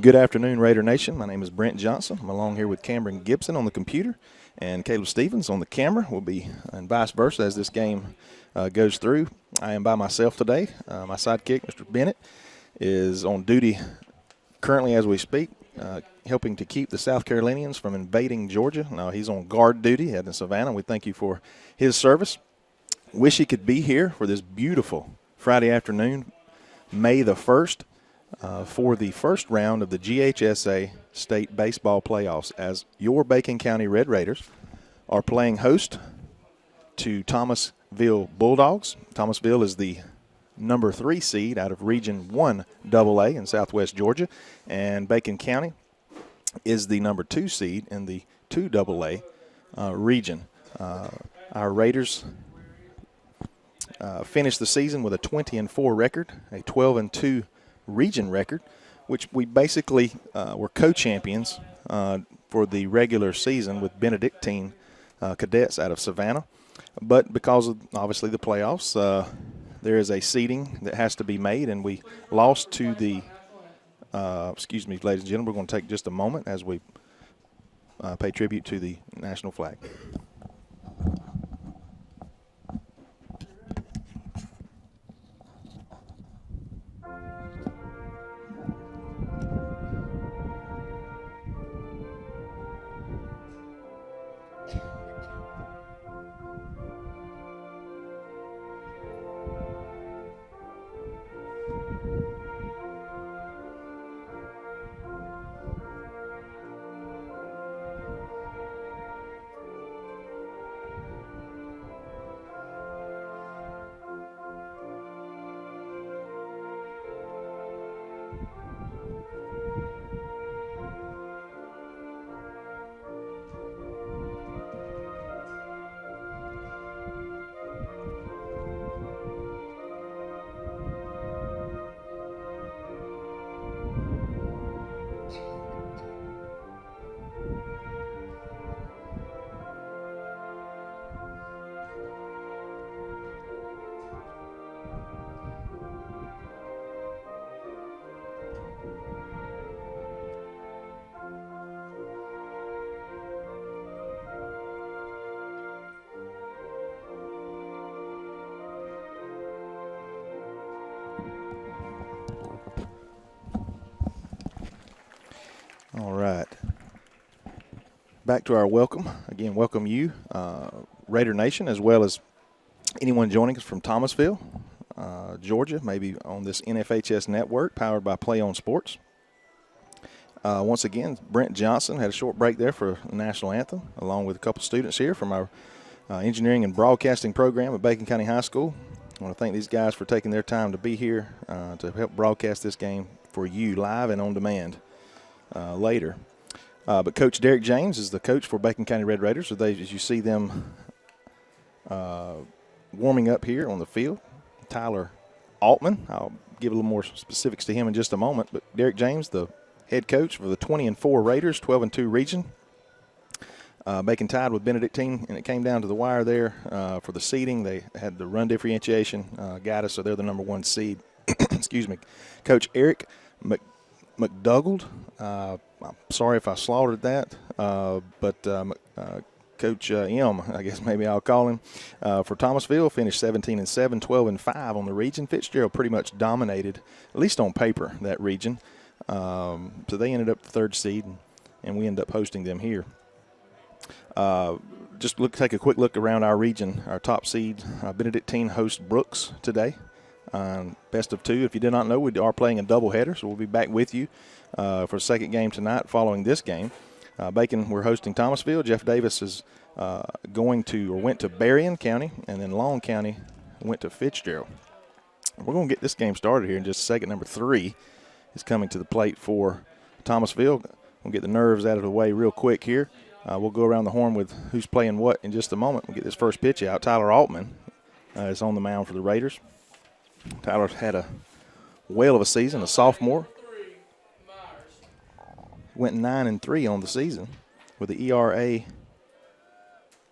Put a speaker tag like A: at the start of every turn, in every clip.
A: Good afternoon, Raider Nation. My name is Brent Johnson. I'm along here with Cameron Gibson on the computer and Caleb Stevens on the camera. We'll be, and vice versa, as this game goes through. I am by myself today. My sidekick, Mr. Bennett, is on duty currently as we speak, helping to keep the South Carolinians from invading Georgia. Now, he's on guard duty out in Savannah. We thank you for his service. Wish he could be here for this beautiful Friday afternoon, May the 1st. For the first round of the GHSA State Baseball Playoffs, as your Bacon County Red Raiders are playing host to Thomasville Bulldogs. Thomasville is the number 3 seed out of Region 1 AA in southwest Georgia, and Bacon County is the number 2 seed in the 2 AA region. Our Raiders finished the season with a 20-4 record, a 12-2 region record, which we basically were co-champions for the regular season with Benedictine cadets out of Savannah. But because of, obviously, the playoffs, there is a seeding that has to be made, and we lost to the excuse me, ladies and gentlemen, we're going to take just a moment as we pay tribute to the national flag. All right. Back to our welcome. Again, welcome you, Raider Nation, as well as anyone joining us from Thomasville, Georgia, maybe on this NFHS network powered by Play on Sports. Once again, Brent Johnson had a short break there for the national anthem, along with a couple students here from our engineering and broadcasting program at Bacon County High School. I want to thank these guys for taking their time to be here to help broadcast this game for you live and on demand later. But Coach Derek James is the coach for Bacon County Red Raiders. So as you see them warming up here on the field, Tyler Altman, I'll give a little more specifics to him in just a moment. But Derek James, the head coach for the 20-4 Raiders, 12-2 region. Bacon tied with Benedictine, and it came down to the wire there for the seeding. They had the run differentiation got us, so they're the number 1 seed. Excuse me. Coach Eric McDougald, I'm sorry if I slaughtered that, but Coach M, I guess maybe I'll call him, for Thomasville, finished 17-7, 12-5 on the region. Fitzgerald pretty much dominated, at least on paper, that region. So they ended up the 3rd seed, and we ended up hosting them here. Just take a quick look around our region. Our top seed, Benedictine, hosts Brooks today. Best of 2. If you did not know, we are playing a doubleheader, so we'll be back with you for the second game tonight following this game. Bacon, we're hosting Thomasville. Jeff Davis is went to Berrien County, and then Long County went to Fitzgerald. We're going to get this game started here in just a second. Number 3 is coming to the plate for Thomasville. We'll get the nerves out of the way real quick here. We'll go around the horn with who's playing what in just a moment. We'll get this first pitch out. Tyler Altman is on the mound for the Raiders. Tyler's had a whale of a season, a sophomore. Went 9-3 on the season with an ERA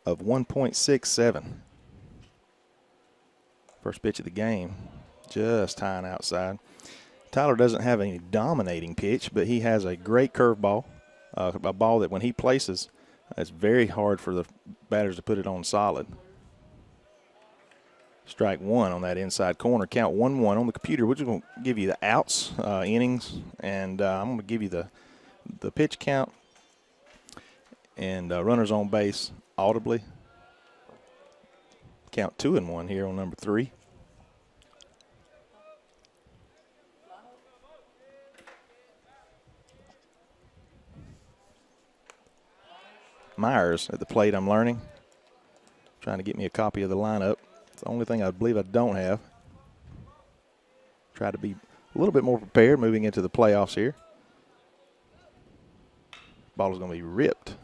A: of 1.67. First pitch of the game, just tying outside. Tyler doesn't have any dominating pitch, but he has a great curveball, a ball that when he places, it's very hard for the batters to put it on solid. Strike one on that inside corner. Count 1-1 on the computer. We're just going to give you the outs, innings, and I'm going to give you the pitch count and runners on base audibly. Count 2-1 here on number 3. Myers at the plate, I'm learning. Trying to get me a copy of the lineup. It's the only thing I believe I don't have. Try to be a little bit more prepared moving into the playoffs here. Ball is going to be ripped.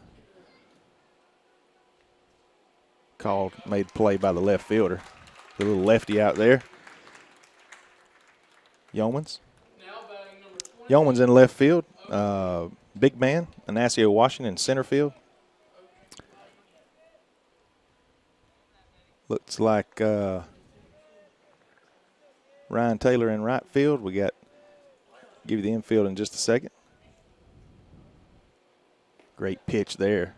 A: Called, made play by the left fielder. The little lefty out there. Yeomans. Yeomans in left field. Big man, Anasio Washington in center field. Looks like Ryan Taylor in right field. We got, give you the infield in just a second. Great pitch there.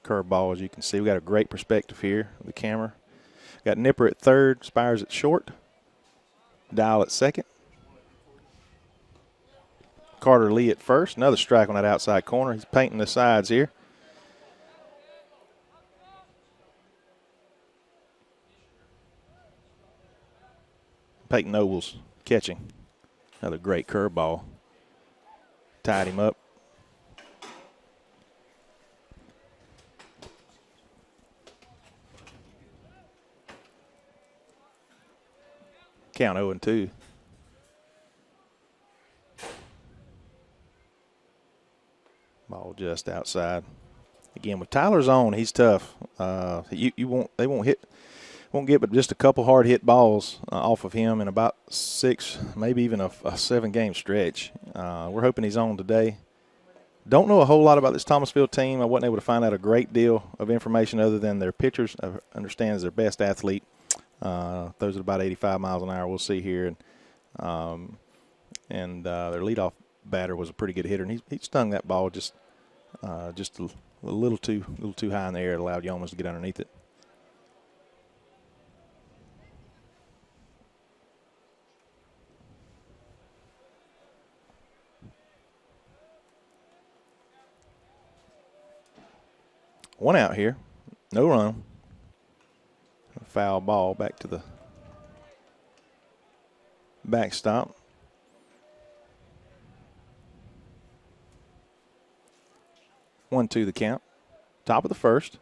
A: Curveball, as you can see. We got a great perspective here of the camera. Got Nipper at third, Spires at short, Dial at second. Carter Lee at first. Another strike on that outside corner. He's painting the sides here. Peyton Nobles catching. Another great curveball. Tied him up. Count 0-2. Ball just outside. Again, with Tyler's on, he's tough. They won't get but just a couple hard hit balls off of him in about 6, maybe even a 7-game stretch. We're hoping he's on today. Don't know a whole lot about this Thomasville team. I wasn't able to find out a great deal of information other than their pitchers. I understand is their best athlete. Those at about 85 miles an hour. We'll see here, and their leadoff batter was a pretty good hitter, and he stung that ball just a little too high in the air. It allowed Yeomans to get underneath it. One out here, no run. A foul ball back to the backstop. One, two, the count. Top of the first.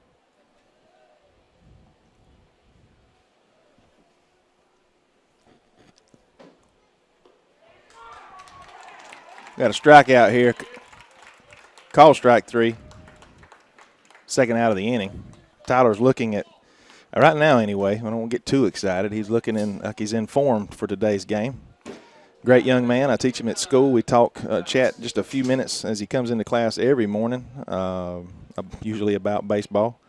A: Got a strikeout here. Call strike 3. Second out of the inning. Tyler's looking at, right now anyway, I don't get too excited. He's looking like he's in form for today's game. Great young man. I teach him at school. We talk, chat just a few minutes as he comes into class every morning, usually about baseball.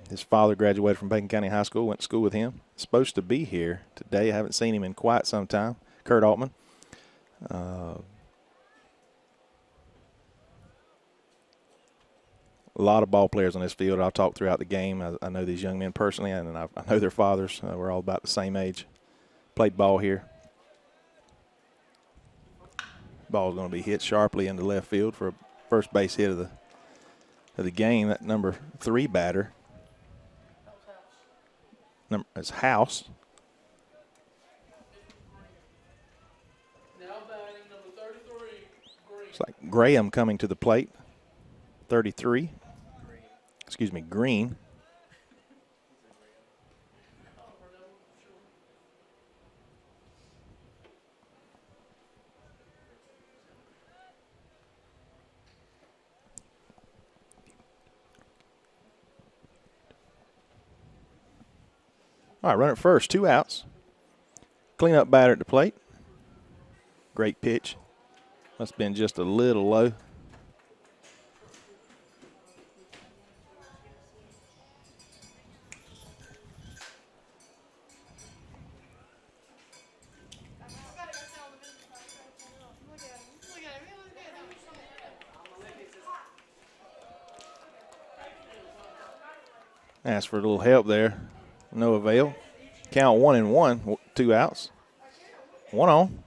A: His father graduated from Bacon County High School, went to school with him. Supposed to be here today. I haven't seen him in quite some time. Kurt Altman. A lot of ball players on this field. I'll talk throughout the game. I know these young men personally, and I know their fathers. We're all about the same age. Played ball here. Ball's going to be hit sharply into left field for a first base hit of the game. That number 3 batter is House.
B: Now batting number 33, Green.
A: It's like Graham coming to the plate. 33. Excuse me, Green. All right, run at first, 2 outs. Clean up batter at the plate. Great pitch. Must have been just a little low. Asked for a little help there. No avail. Count 1-1, 2 outs. 1 on.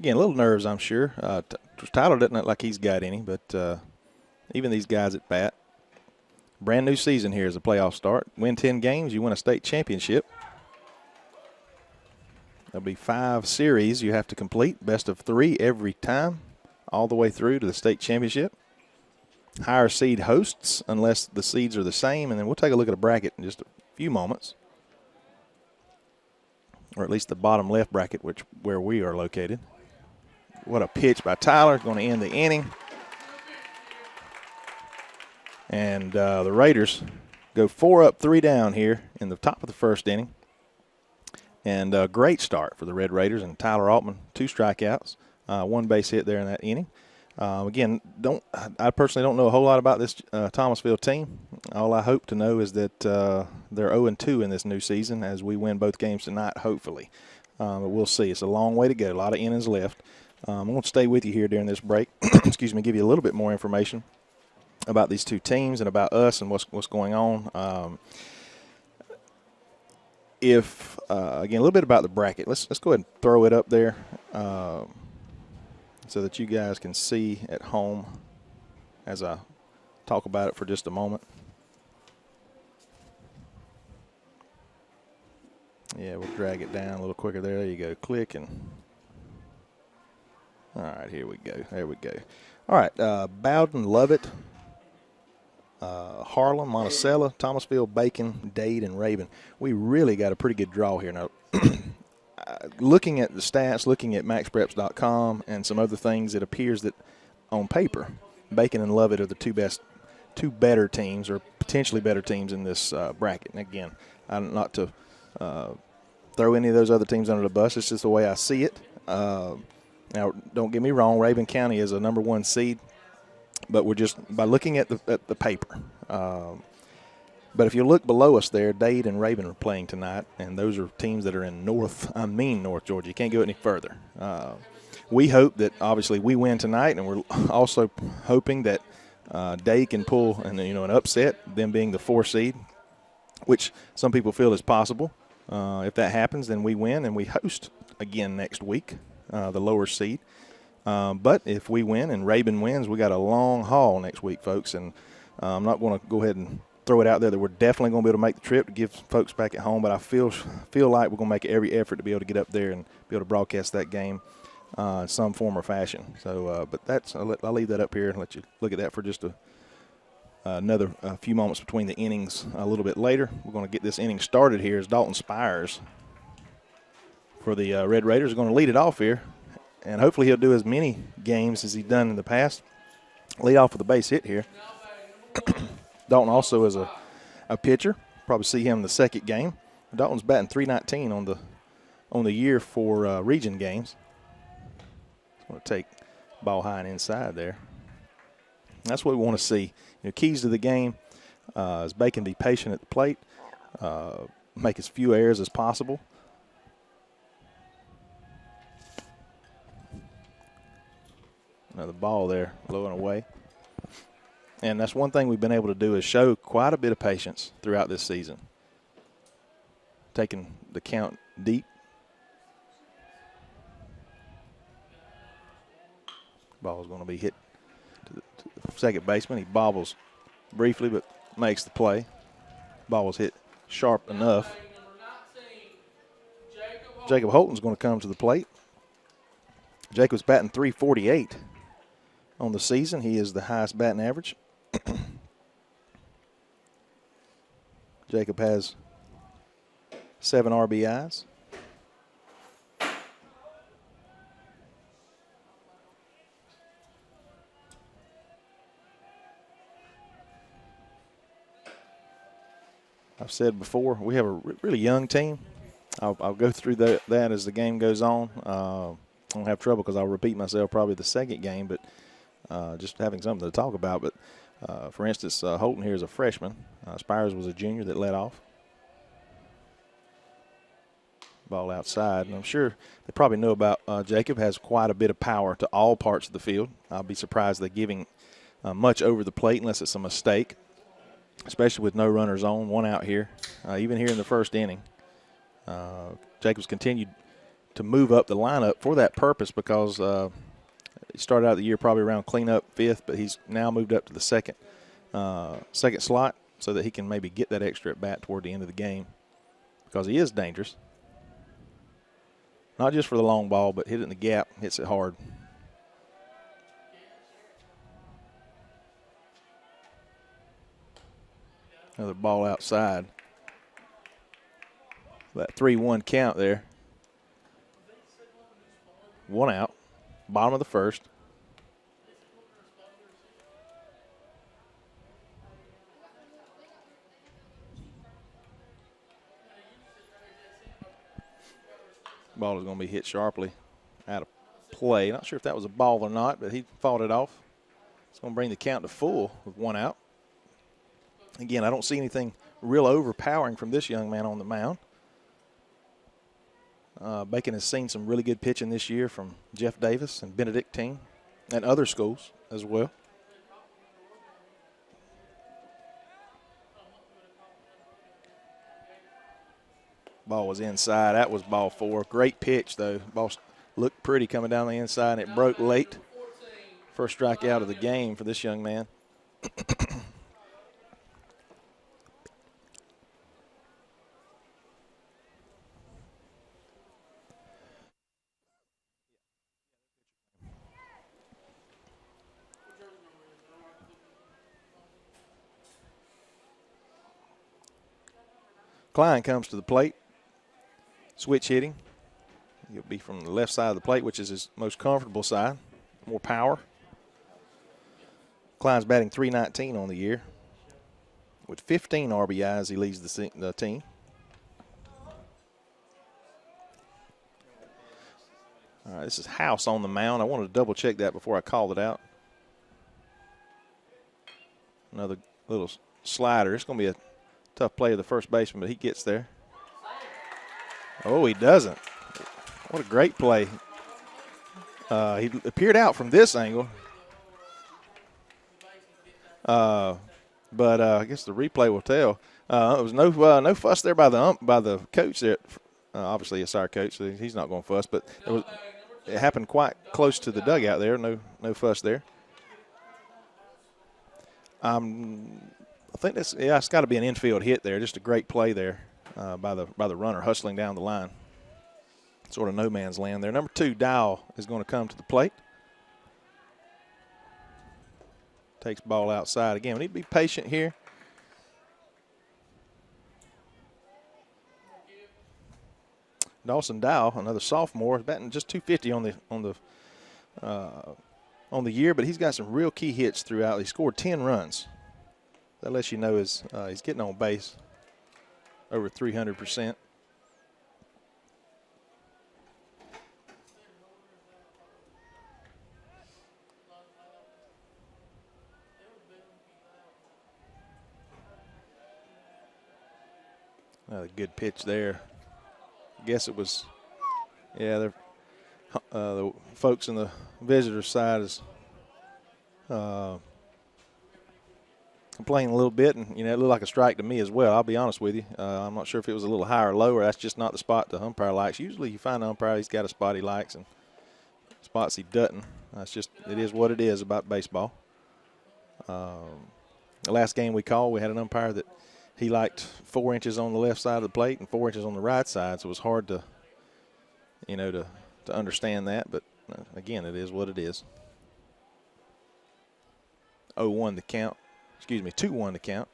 A: Again, a little nerves, I'm sure. Tyler doesn't look like he's got any, but even these guys at bat. Brand new season here as a playoff start. Win 10 games, you win a state championship. There'll be 5 series you have to complete, best of 3 every time, all the way through to the state championship. Higher seed hosts unless the seeds are the same, and then we'll take a look at a bracket in just a few moments, or at least the bottom left bracket, where we are located. What a pitch by Tyler. Going to end the inning. And the Raiders go 4 up, 3 down here in the top of the first inning. And a great start for the Red Raiders. And Tyler Altman, 2 strikeouts, 1 base hit there in that inning. Again, I personally don't know a whole lot about this Thomasville team. All I hope to know is that they're 0-2 in this new season as we win both games tonight, hopefully. But we'll see. It's a long way to go. A lot of innings left. I'm going to stay with you here during this break. Excuse me, give you a little bit more information about these 2 teams and about us and what's going on. Again, a little bit about the bracket. Let's go ahead and throw it up there so that you guys can see at home as I talk about it for just a moment. Yeah, we'll drag it down a little quicker there. There you go. Click and all right, here we go. There we go. All right, Bowden, Lovett, Harlem, Monticello, Thomasville, Bacon, Dade, and Raven. We really got a pretty good draw here. Now, looking at the stats, looking at maxpreps.com and some other things, it appears that on paper, Bacon and Lovett are the two better teams or potentially better teams in this bracket. And again, I'm not to throw any of those other teams under the bus. It's just the way I see it. Now, don't get me wrong, Raven County is a number 1 seed, but we're just by looking at the paper. But if you look below us there, Dade and Raven are playing tonight, and those are teams that are in North Georgia. You can't go any further. We hope that, obviously, we win tonight, and we're also hoping that Dade can pull an upset, them being the 4 seed, which some people feel is possible. If that happens, then we win, and we host again next week. The lower seed. But if we win and Raven wins, we got a long haul next week, folks. And I'm not going to go ahead and throw it out there that we're definitely going to be able to make the trip to give folks back at home. But I feel like we're going to make every effort to be able to get up there and be able to broadcast that game in some form or fashion. So, but I'll leave that up here and let you look at that for just another few moments between the innings a little bit later. We're going to get this inning started here as Dalton Spires for the Red Raiders are going to lead it off here, and hopefully he'll do as many games as he's done in the past. Lead off with a base hit here. Dalton also is a pitcher. Probably see him in the second game. Dalton's batting .319 on the year for region games. He's going to take ball high and inside there. That's what we want to see. Keys to the game is Bacon be patient at the plate, make as few errors as possible. Another ball there, blowing away. And that's one thing we've been able to do is show quite a bit of patience throughout this season. Taking the count deep. Ball is going to be hit to the second baseman. He bobbles briefly but makes the play. Ball was hit sharp enough. Jacob Holton's going to come to the plate. Jacob's batting .348 on the season. He is the highest batting average. Jacob has 7 RBIs. I've said before, we have a really young team. I'll go through that as the game goes on. I don't have trouble because I'll repeat myself probably the second game, but just having something to talk about. But, for instance, Holton here is a freshman. Spires was a junior that led off. Ball outside, and I'm sure they probably know about Jacob has quite a bit of power to all parts of the field. I'll be surprised they're giving much over the plate unless it's a mistake, especially with no runners on, one out here. Even here in the first inning, Jacobs continued to move up the lineup for that purpose because he started out the year probably around cleanup fifth, but he's now moved up to the second slot so that he can maybe get that extra at bat toward the end of the game because he is dangerous. Not just for the long ball, but hit it in the gap, hits it hard. Another ball outside. That 3-1 count there. One out, bottom of the first. Ball is going to be hit sharply out of play. Not sure if that was a ball or not, but he fought it off. It's going to bring the count to full with one out. Again, I don't see anything real overpowering from this young man on the mound. Bacon has seen some really good pitching this year from Jeff Davis and Benedictine and other schools as well. Ball was inside. That was ball 4. Great pitch, though. Ball looked pretty coming down the inside, and it broke late. First strikeout of the game for this young man. Klein comes to the plate. Switch hitting. He'll be from the left side of the plate, which is his most comfortable side. More power. Klein's batting .319 on the year. With 15 RBIs, he leads the team. All right, this is House on the mound. I wanted to double check that before I called it out. Another little slider. It's going to be a tough play of the first baseman, but he gets there. Oh, he doesn't. What a great play. He appeared out from this angle. But I guess the replay will tell. It was no fuss there by the coach there. Obviously, it's our coach, so he's not going to fuss. But it happened quite close to the dugout there. No fuss there. I think it's got to be an infield hit there. Just a great play there by the runner hustling down the line. Sort of no man's land there. Number 2, Dow, is going to come to the plate. Takes ball outside again. We need to be patient here. Dawson Dow, another sophomore, is batting just .250 on the year, but he's got some real key hits throughout. He scored 10 runs. That lets you know he's getting on base over 300%. Another good pitch there. I guess it was, the folks in the visitor side is complaining a little bit, and it looked like a strike to me as well. I'll be honest with you. I'm not sure if it was a little higher or lower. That's just not the spot the umpire likes. Usually you find an umpire, he's got a spot he likes and spots he doesn't. It is what it is about baseball. The last game we called, we had an umpire that he liked 4 inches on the left side of the plate and 4 inches on the right side, so it was hard to, to understand that. But, again, it is what it is. 0-1 the count. Excuse me, 2-1 the count.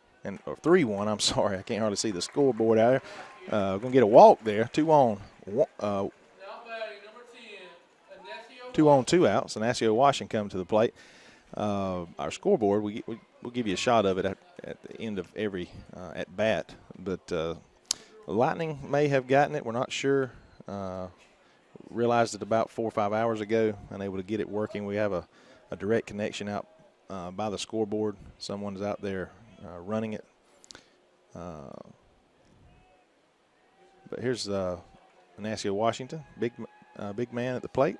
A: Or 3-1, I'm sorry. I can't hardly see the scoreboard out there. We're going to get a walk there. 2 on. 2 on, 2 outs. And Ignacio Washington come to the plate. Our scoreboard, we'll give you a shot of it at the end of every at bat. But Lightning may have gotten it. We're not sure. realized it about 4 or 5 hours ago and able to get it working. We have a direct connection out by the scoreboard. Someone's out there running it. But here's Ignacio Washington, big man at the plate.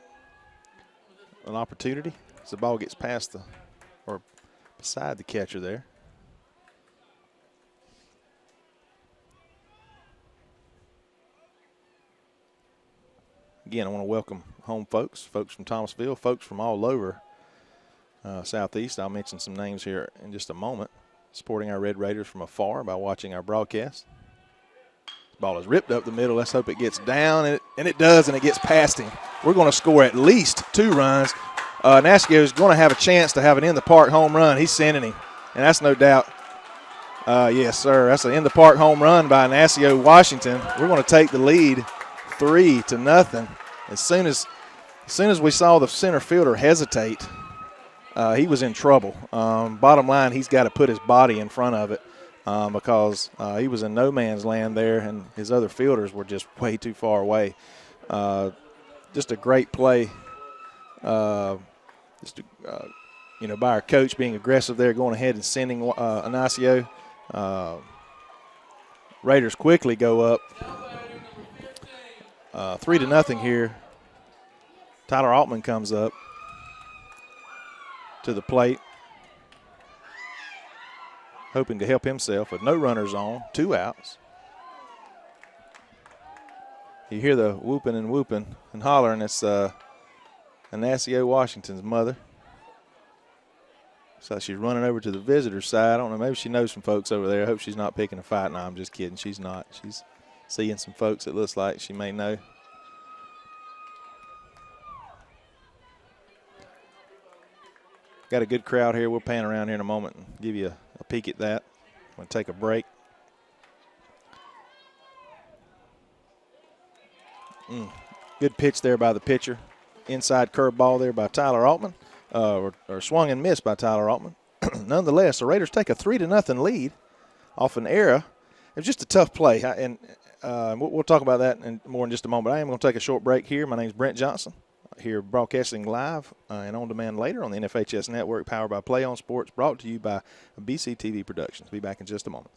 A: An opportunity as the ball gets past or beside the catcher there. Again, I want to welcome home folks from Thomasville, folks from all over Southeast. I'll mention some names here in just a moment, supporting our Red Raiders from afar by watching our broadcast. Ball is ripped up the middle. Let's hope it gets down, and it does, and it gets past him. We're going to score at least 2 runs. Ignacio is going to have a chance to have an in-the-park home run. He's sending him, and that's no doubt. Yes, sir. That's an in-the-park home run by Ignacio Washington. We're going to take the lead 3-0. As soon as we saw the center fielder hesitate, he was in trouble. Bottom line, he's got to put his body in front of it because he was in no man's land there, and his other fielders were just way too far away. Just a great play, by our coach being aggressive there, going ahead and sending Ignacio. Raiders quickly go up 3-0 here. Tyler Altman comes up to the plate, hoping to help himself with no runners on, 2 outs. You hear the whooping and hollering. It's Ignacio Washington's mother. So she's running over to the visitor side. I don't know, maybe she knows some folks over there. I hope she's not picking a fight. No, I'm just kidding. She's not. She's seeing some folks it looks like she may know. Got a good crowd here. We'll pan around here in a moment and give you a peek at that. I'm going to take a break. Good pitch there by the pitcher. Inside curveball there by Tyler Altman, or swung and missed by Tyler Altman. Nonetheless, the Raiders take a 3-0 lead off an error. It was just a tough play, and we'll talk about that more in just a moment. I am going to take a short break here. My name is Brent Johnson, here broadcasting live and on demand later on the NFHS Network, powered by Play On Sports, brought to you by BCTV Productions. Be back in just a moment.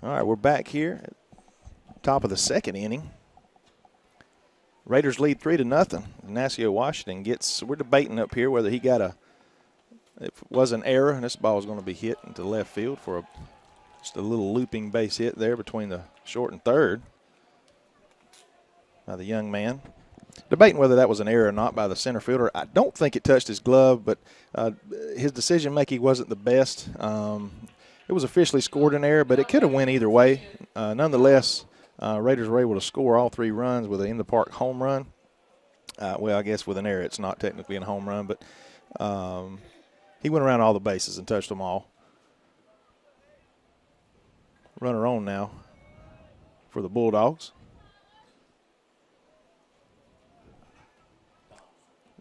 A: All right, we're back here at top of the second inning. Raiders lead 3-0. Ignacio Washington we're debating up here whether he got if it was an error, and this ball is going to be hit into left field for just a little looping base hit there between the short and third by the young man. Debating whether that was an error or not by the center fielder. I don't think it touched his glove, but his decision-making wasn't the best. It was officially scored an error, but it could have went either way. Nonetheless, Raiders were able to score all 3 runs with an in-the-park home run. Well, I guess with an error it's not technically a home run, but he went around all the bases and touched them all. Runner on now for the Bulldogs.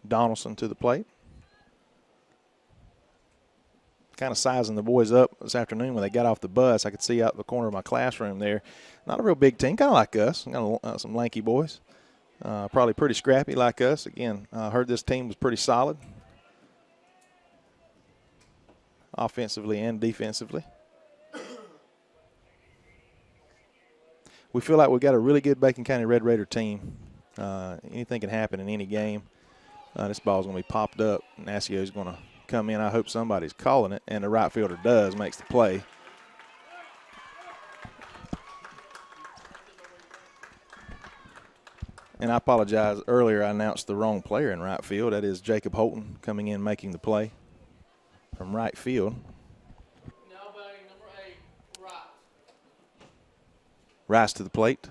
A: Donaldson to the plate. Kind of sizing the boys up this afternoon when they got off the bus. I could see out the corner of my classroom there. Not a real big team, kind of like us. Got some lanky boys. Probably pretty scrappy like us. Again, I heard this team was pretty solid, offensively and defensively. We feel like we've got a really good Bacon County Red Raider team. Anything can happen in any game. This ball's going to be popped up, and Assio's going to come in. I hope somebody's calling it, and the right fielder does, makes the play. And I apologize. Earlier I announced the wrong player in right field. That is Jacob Holton coming in, making the play from right field.
B: Now batting number 8, Rice.
A: Rice to the plate.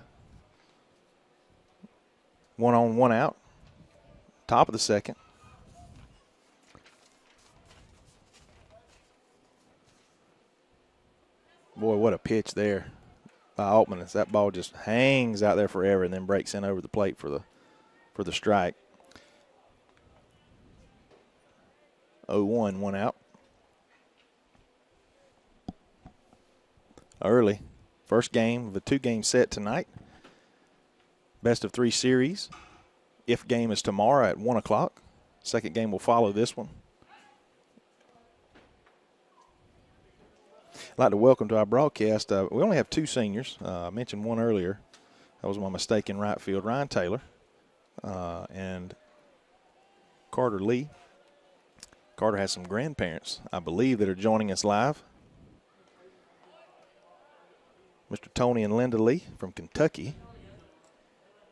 A: 1 on, 1 out. Top of the second. Boy, what a pitch there by Altman. As that ball just hangs out there forever and then breaks in over the plate for the strike. 0-1, 1 out. Early. First game of a 2-game set tonight. Best of 3 series. If game is tomorrow at 1 o'clock. Second game will follow this one. I'd like to welcome to our broadcast. We only have 2 seniors. I mentioned one earlier. That was my mistake in right field. Ryan Taylor and Carter Lee. Carter has some grandparents, I believe, that are joining us live. Mr. Tony and Linda Lee from Kentucky,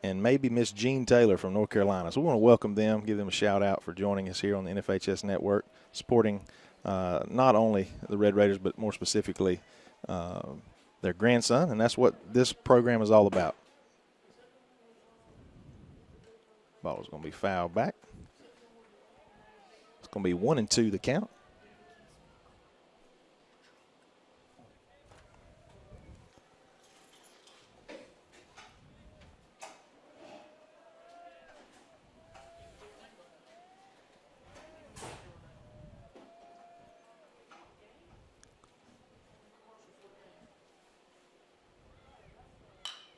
A: and maybe Miss Jean Taylor from North Carolina. So we want to welcome them, give them a shout out for joining us here on the NFHS Network, supporting not only the Red Raiders, but more specifically their grandson, and that's what this program is all about. Ball is going to be fouled back. It's going to be 1-2 the count.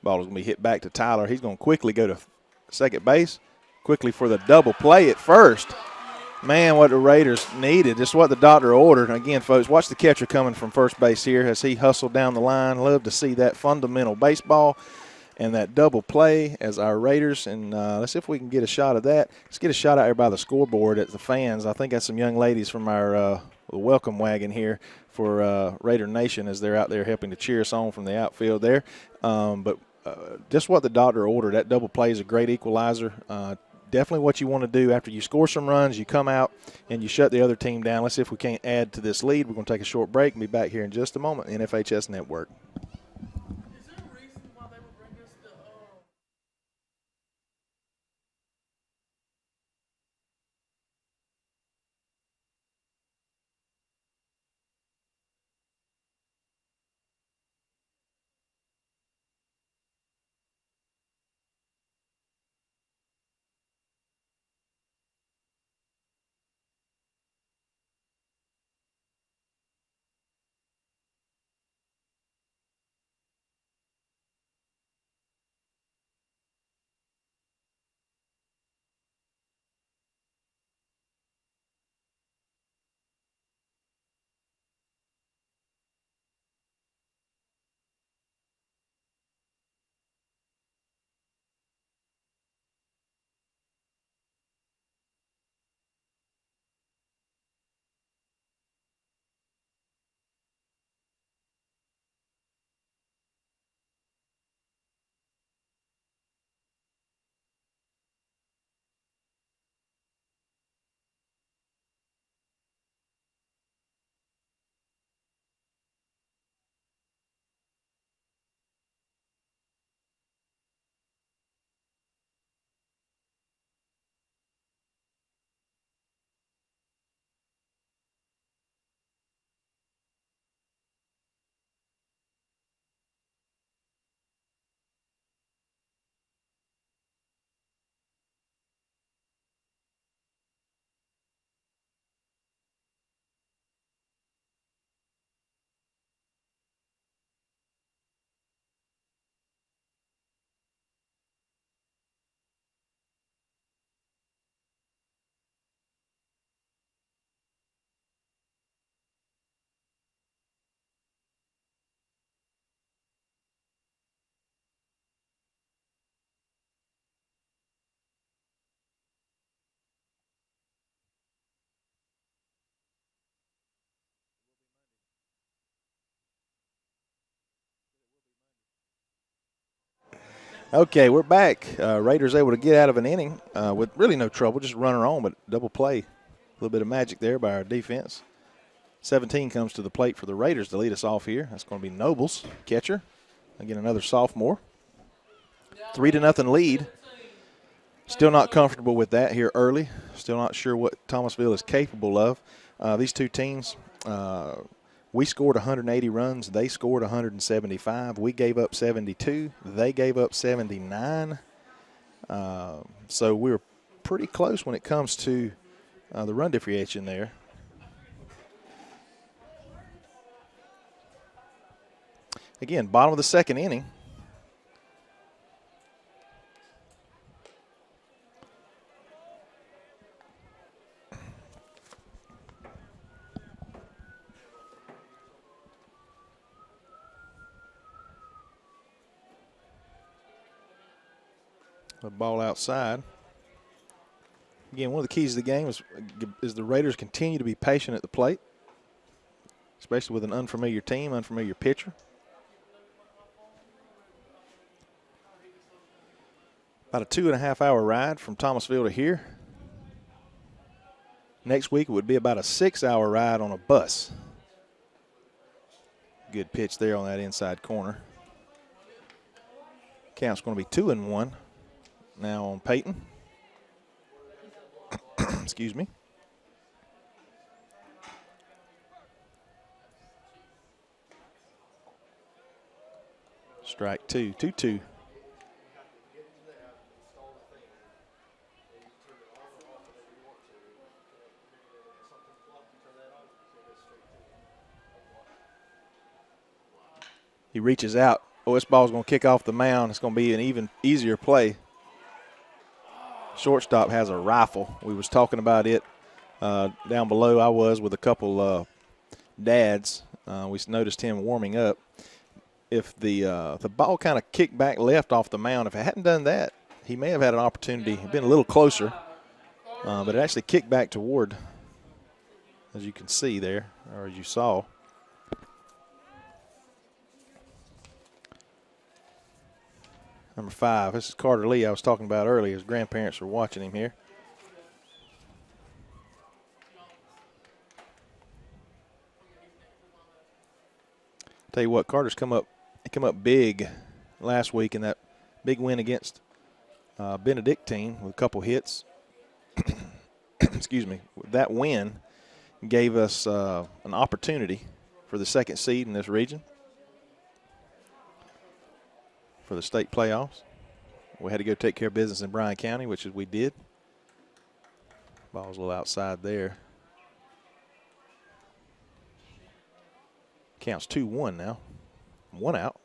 A: Ball is going to be hit back to Tyler. He's going to quickly go to second base, quickly for the double play at first. Man, what the Raiders needed, just what the doctor ordered. And again, folks, watch the catcher coming from first base here as he hustled down the line. Love to see that fundamental baseball and that double play as our Raiders. And let's see if we can get a shot of that. Let's get a shot out here by the scoreboard at the fans. I think that's some young ladies from our welcome wagon here for Raider Nation as they're out there helping to cheer us on from the outfield there. But just what the doctor ordered. That double play is a great equalizer. Definitely what you want to do after you score some runs, you come out and you shut the other team down. Let's see if we can't add to this lead. We're going to take a short break and be back here in just a moment. NFHS Network.
B: Is there a reason why they would bring us the
A: Okay, we're back. Raiders able to get out of an inning with really no trouble, just runner on, but double play. A little bit of magic there by our defense. 17 comes to the plate for the Raiders to lead us off here. That's going to be Nobles, catcher. Again, another sophomore. 3-0 lead. Still not comfortable with that here early. Still not sure what Thomasville is capable of. These two teams, we scored 180 runs. They scored 175. We gave up 72. They gave up 79. So we were pretty close when it comes to the run differentiation there. Again, bottom of the second inning. The ball outside. Again, one of the keys of the game is the Raiders continue to be patient at the plate, especially with an unfamiliar team, unfamiliar pitcher. About a 2.5-hour ride from Thomasville to here. Next week it would be about a 6-hour ride on a bus. Good pitch there on that inside corner. Count's going to be 2-1 now on Peyton. Excuse me. Strike two, 2-2. He reaches out. Oh, this ball's going to kick off the mound. It's going to be an even easier play. Shortstop has a rifle. We was talking about it down below. I was with a couple dads. We noticed him warming up. If the ball kind of kicked back left off the mound, if it hadn't done that, he may have had an opportunity, been a little closer. But it actually kicked back toward, as you can see there, or as you saw. Number 5, this is Carter Lee I was talking about earlier. His grandparents are watching him here. Tell you what, Carter's come up big last week in that big win against Benedictine with a couple hits. Excuse me. That win gave us an opportunity for the second seed in this region for the state playoffs. We had to go take care of business in Bryan County, which we did. Ball's a little outside there. Counts 2-1 now. 1 out.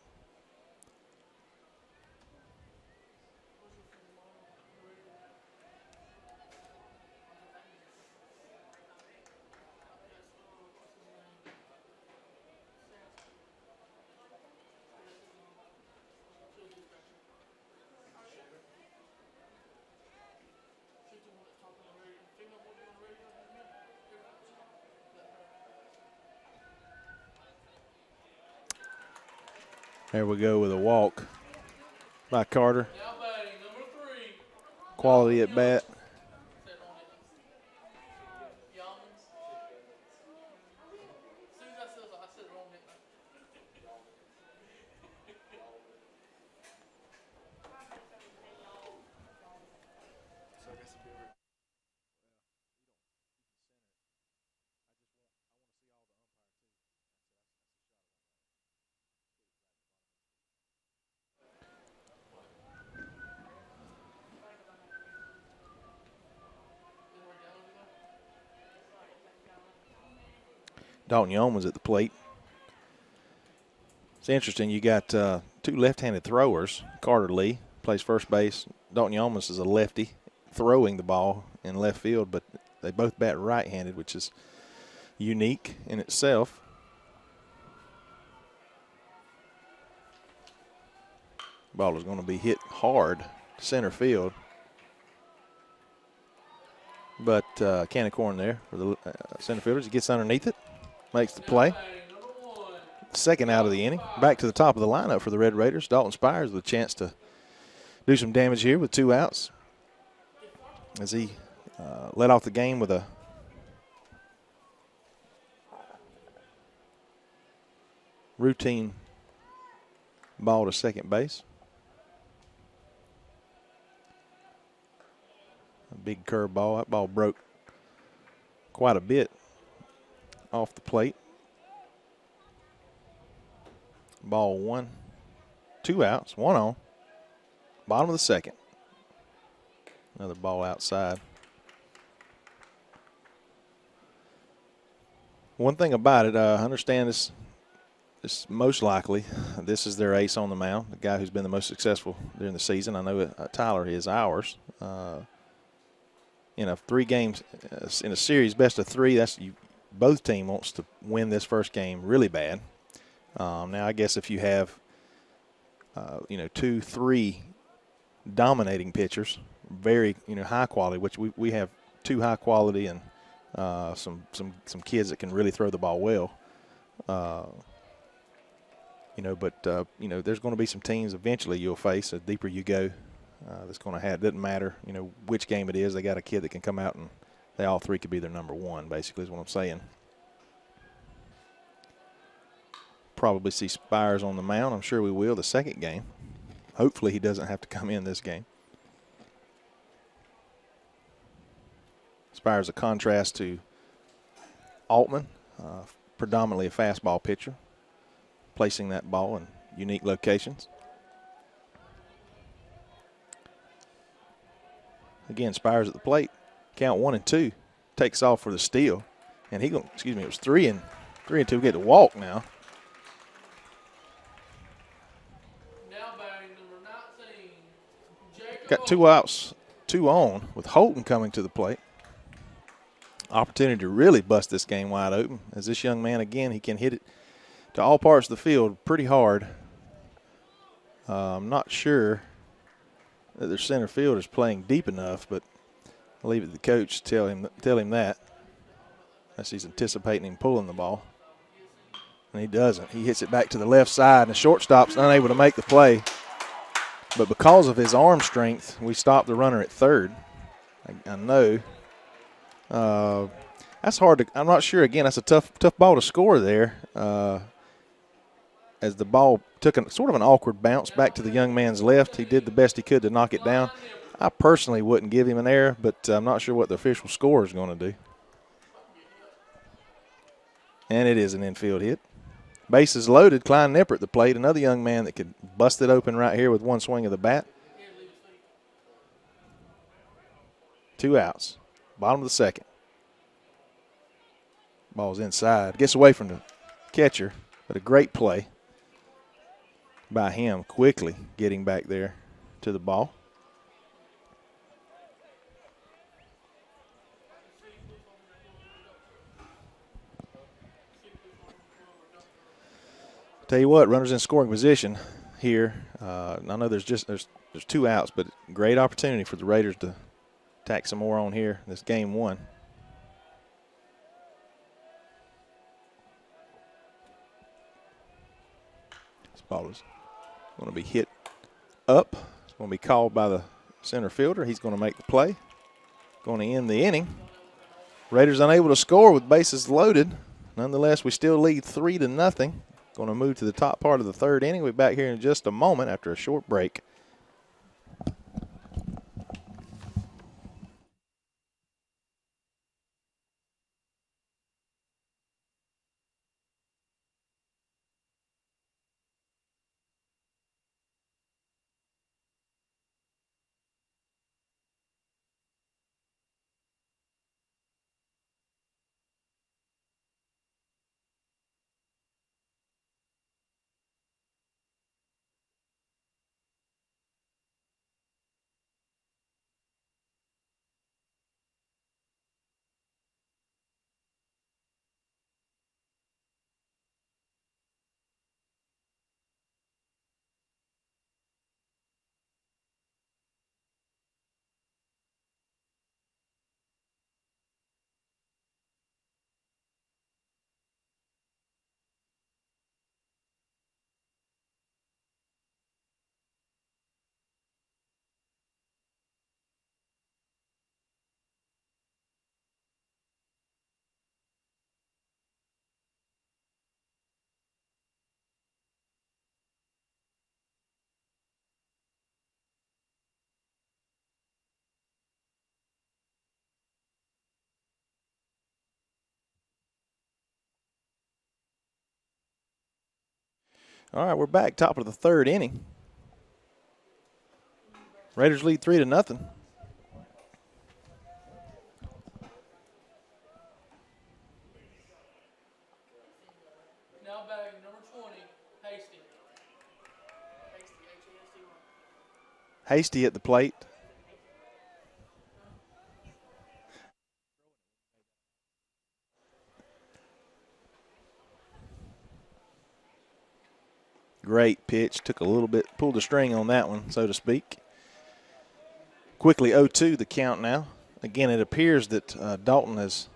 A: There we go with a walk by Carter. Quality at bat. Dalton Yeoman's at the plate. It's interesting. You got two left-handed throwers. Carter Lee plays first base. Dalton Yeoman's is a lefty throwing the ball in left field, but they both bat right-handed, which is unique in itself. Ball is going to be hit hard to center field. But can of corn there for the center fielders. He gets underneath it, makes the play. Second out of the inning. Back to the top of the lineup for the Red Raiders. Dalton Spires with a chance to do some damage here with 2 outs as he led off the game with a routine ball to second base. A big curve ball. That ball broke quite a bit off the plate. Ball 1. 2 outs. 1 on. Bottom of the second. Another ball outside. One thing about it, I understand this most likely, this is their ace on the mound, the guy who's been the most successful during the season. I know Tyler is ours. In a 3 games, in a series, best of 3, both team wants to win this first game really bad. Now, I guess if you have, 2, 3 dominating pitchers, very, high quality, which we have 2 high quality and some kids that can really throw the ball well. There's going to be some teams eventually you'll face, the deeper you go, that's going to have, doesn't matter, which game it is. They got a kid that can come out and they all 3 could be their number 1, basically, is what I'm saying. Probably see Spires on the mound. I'm sure we will the second game. Hopefully he doesn't have to come in this game. Spires a contrast to Altman, predominantly a fastball pitcher, placing that ball in unique locations. Again, Spires at the plate. Count 1 and 2. Takes off for the steal. And it was 3 and 2. We get to walk now.
B: Now batting number 19, Jacob.
A: Got 2 outs, 2 on with Holton coming to the plate. Opportunity to really bust this game wide open. As this young man, again, he can hit it to all parts of the field pretty hard. I'm not sure that their center field is playing deep enough, but I'll leave it to the coach to tell him that. As he's anticipating him pulling the ball. And he doesn't. He hits it back to the left side, and the shortstop's unable to make the play. But because of his arm strength, we stopped the runner at third. I know. That's hard to – I'm not sure. Again, that's a tough ball to score there. As the ball took sort of an awkward bounce back to the young man's left. He did the best he could to knock it down. I personally wouldn't give him an error, but I'm not sure what the official score is going to do. And it is an infield hit. Bases loaded. Klein Nipper at the plate. Another young man that could bust it open right here with one swing of the bat. 2 outs. Bottom of the second. Ball's inside. Gets away from the catcher, but a great play by him, quickly getting back there to the ball. Tell you what, runners in scoring position here. I know there's 2 outs, but great opportunity for the Raiders to tack some more on here. This game 1. This ball is going to be hit up. It's going to be called by the center fielder. He's going to make the play. Going to end the inning. Raiders unable to score with bases loaded. Nonetheless, we still lead 3-0. Going to move to the top part of the third inning. We'll be back here in just a moment after a short break. All right, we're back, top of the third inning. Raiders lead 3-0.
B: Now batting number 20, Hasty. Hasty, H-A-S-T-Y.
A: Hasty at the plate. Great pitch. Took a little bit, pulled the string on that one, so to speak. Quickly 0-2 the count now. Again, it appears that Dalton is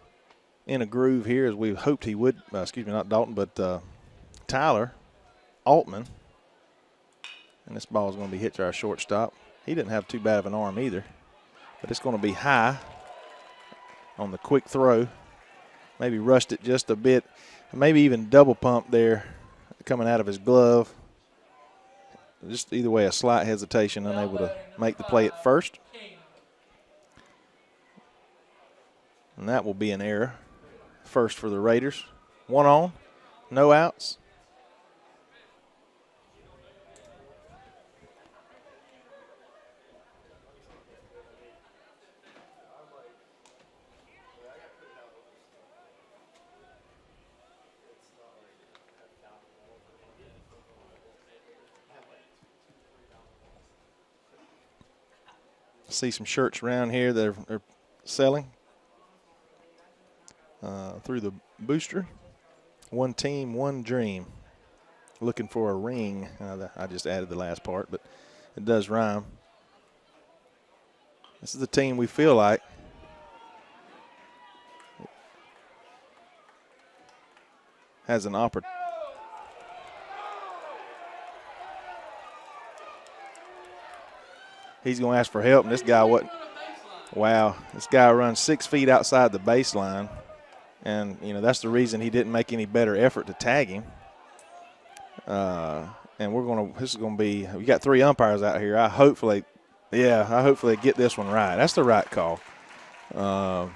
A: in a groove here as we hoped he would. Not Dalton, but Tyler Altman. And this ball is going to be hit to our shortstop. He didn't have too bad of an arm either. But it's going to be high on the quick throw. Maybe rushed it just a bit. Maybe even double pump there coming out of his glove. Just either way, a slight hesitation, unable to make the play at first. And that will be an error. First for the Raiders. 1 on, no outs. See some shirts around here that are selling through the booster. One team, one dream. Looking for a ring. I just added the last part, but it does rhyme. This is the team we feel like. Has an opportunity. He's going to ask for help, and this guy, this guy runs 6 feet outside the baseline. And, that's the reason he didn't make any better effort to tag him. And this is going to be, we got 3 umpires out here. I hopefully get this one right. That's the right call. The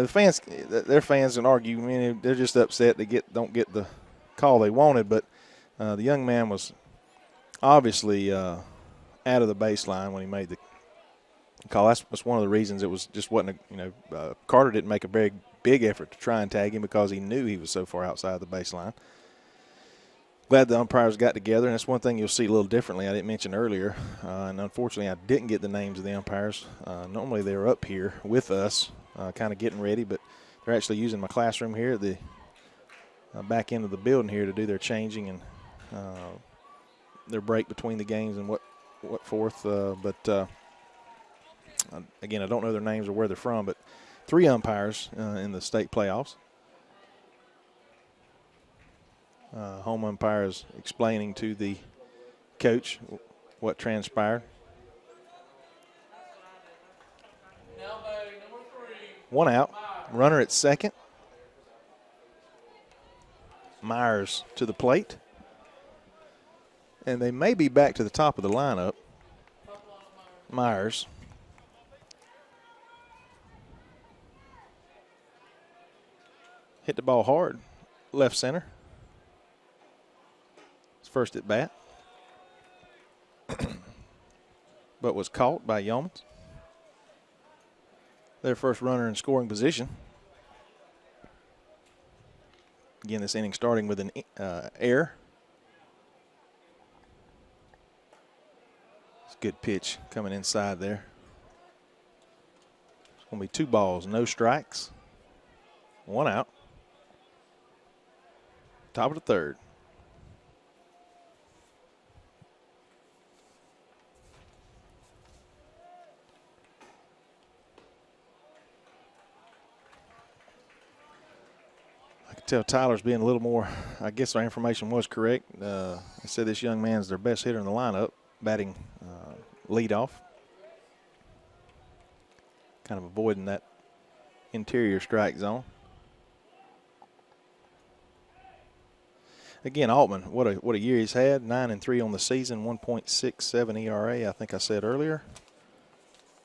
A: fans, their fans can argue. I mean, they're just upset they don't get the call they wanted. But the young man was obviously out of the baseline when he made the call. That's one of the reasons it was just wasn't Carter didn't make a very big effort to try and tag him because he knew he was so far outside the baseline. Glad the umpires got together, and that's one thing you'll see a little differently. I didn't mention earlier, and unfortunately I didn't get the names of the umpires. Normally they were up here with us, kind of getting ready, but they're actually using my classroom here at the back end of the building here to do their changing and their break between the games and what forth. Again, I don't know their names or where they're from, but 3 umpires in the state playoffs. Home umpire is explaining to the coach what transpired.
B: Now batting number 3.
A: 1 out. Runner at second. Myers to the plate. And they may be back to the top of the lineup. Myers. Hit the ball hard. Left center. His first at bat. But was caught by Yeomans. Their first runner in scoring position. Again, this inning starting with an error. It's a good pitch coming inside there. It's going to be 2 balls, no strikes. 1 out. Top of the third. I could tell Tyler's being a little more, I guess our information was correct. I said this young man's their best hitter in the lineup, batting leadoff. Kind of avoiding that interior strike zone. Again, Altman, what a year he's had. 9-3 on the season, 1.67 ERA. I think I said earlier.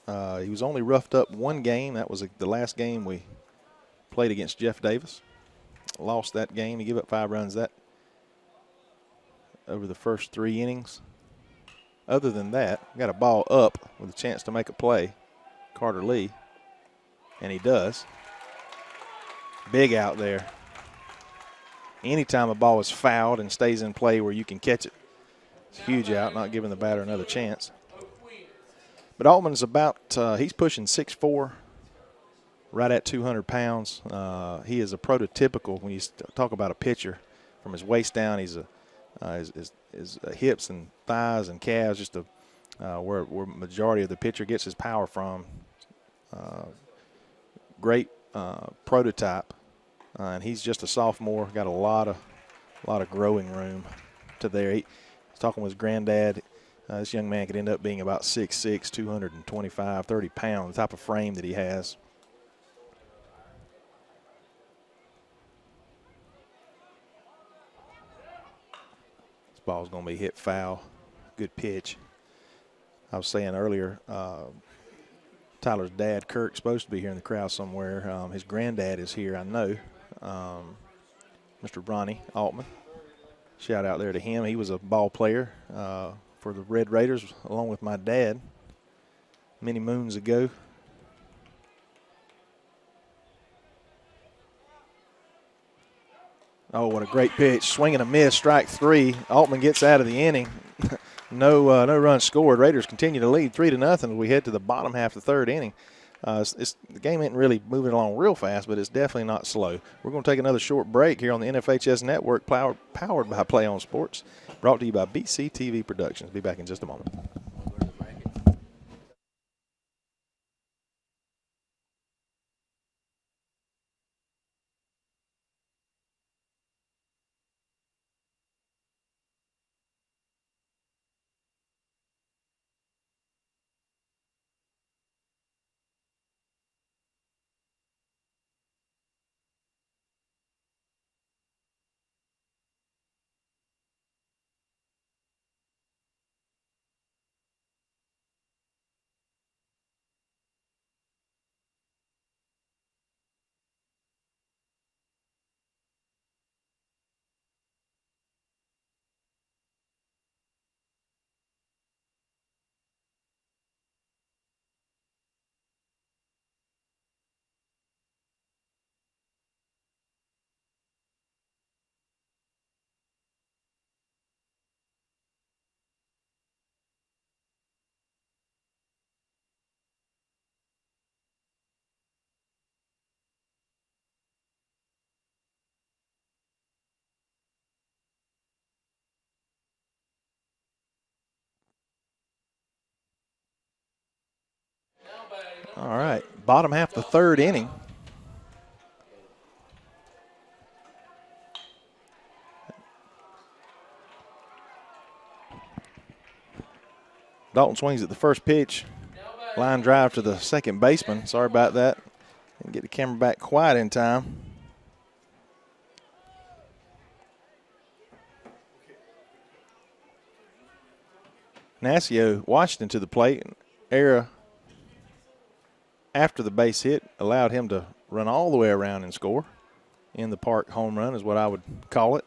A: He was only roughed up 1 game. That was the last game we played against Jeff Davis. Lost that game. He gave up 5 runs that over the first 3 innings. Other than that, got a ball up with a chance to make a play, Carter Lee, and he does. Big out there. Anytime a ball is fouled and stays in play where you can catch it, it's a huge out, not giving the batter another chance. But Altman's about, he's pushing 6'4", right at 200 pounds. He is a prototypical, when you talk about a pitcher, from his waist down, he's his hips and thighs and calves, just where majority of the pitcher gets his power from. Great prototype, and he's just a sophomore. Got a lot of growing room to there. He's talking with his granddad. This young man could end up being about 6'6", 225, 30 pounds, the type of frame that he has. This ball's going to be hit foul. Good pitch. I was saying earlier, Tyler's dad, Kirk, supposed to be here in the crowd somewhere. His granddad is here, I know, Mr. Ronnie Altman. Shout out there to him. He was a ball player for the Red Raiders along with my dad many moons ago. Oh, what a great pitch. Swing and a miss, strike 3. Altman gets out of the inning. No runs scored. Raiders continue to lead 3-0 as we head to the bottom half of the 3rd inning. The game ain't really moving along real fast, but it's definitely not slow. We're going to take another short break here on the NFHS Network, powered by Play On Sports, brought to you by BCTV Productions. Be back in just a moment. All right, bottom half of the 3rd inning. Dalton swings at the first pitch. Line drive to the second baseman. Sorry about that. Didn't get the camera back quite in time. Nascio Washington to the plate. Error after the base hit allowed him to run all the way around and score. In the park home run is what I would call it.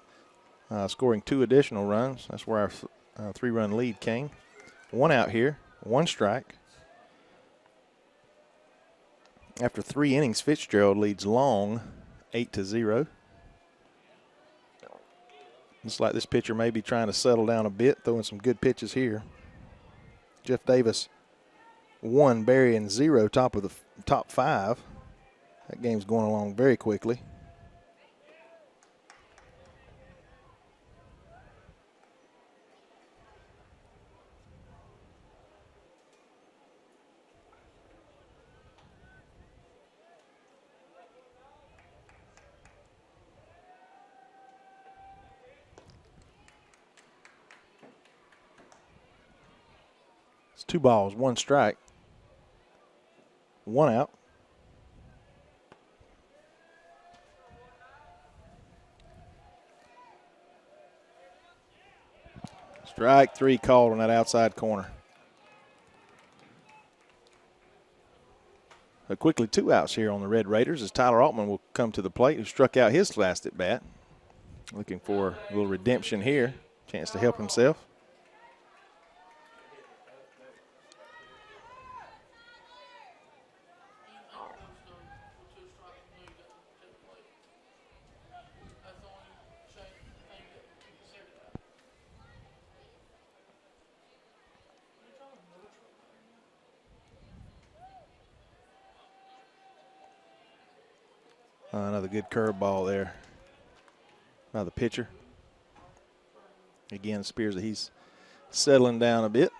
A: Scoring 2 additional runs. That's where our 3-run lead came. 1 out here, 1 strike. After 3 innings, Fitzgerald leads Long 8-0. Looks like this pitcher may be trying to settle down a bit, throwing some good pitches here. Jeff Davis 1, Berrien 0, top of the top 5. That game's going along very quickly. It's 2 balls, 1 strike, 1 out. Strike 3 called on that outside corner. But quickly 2 outs here on the Red Raiders as Tyler Altman will come to the plate, who struck out his last at bat. Looking for a little redemption here. Chance to help himself. Another good curveball there by the pitcher. Again, Spears that he's settling down a bit.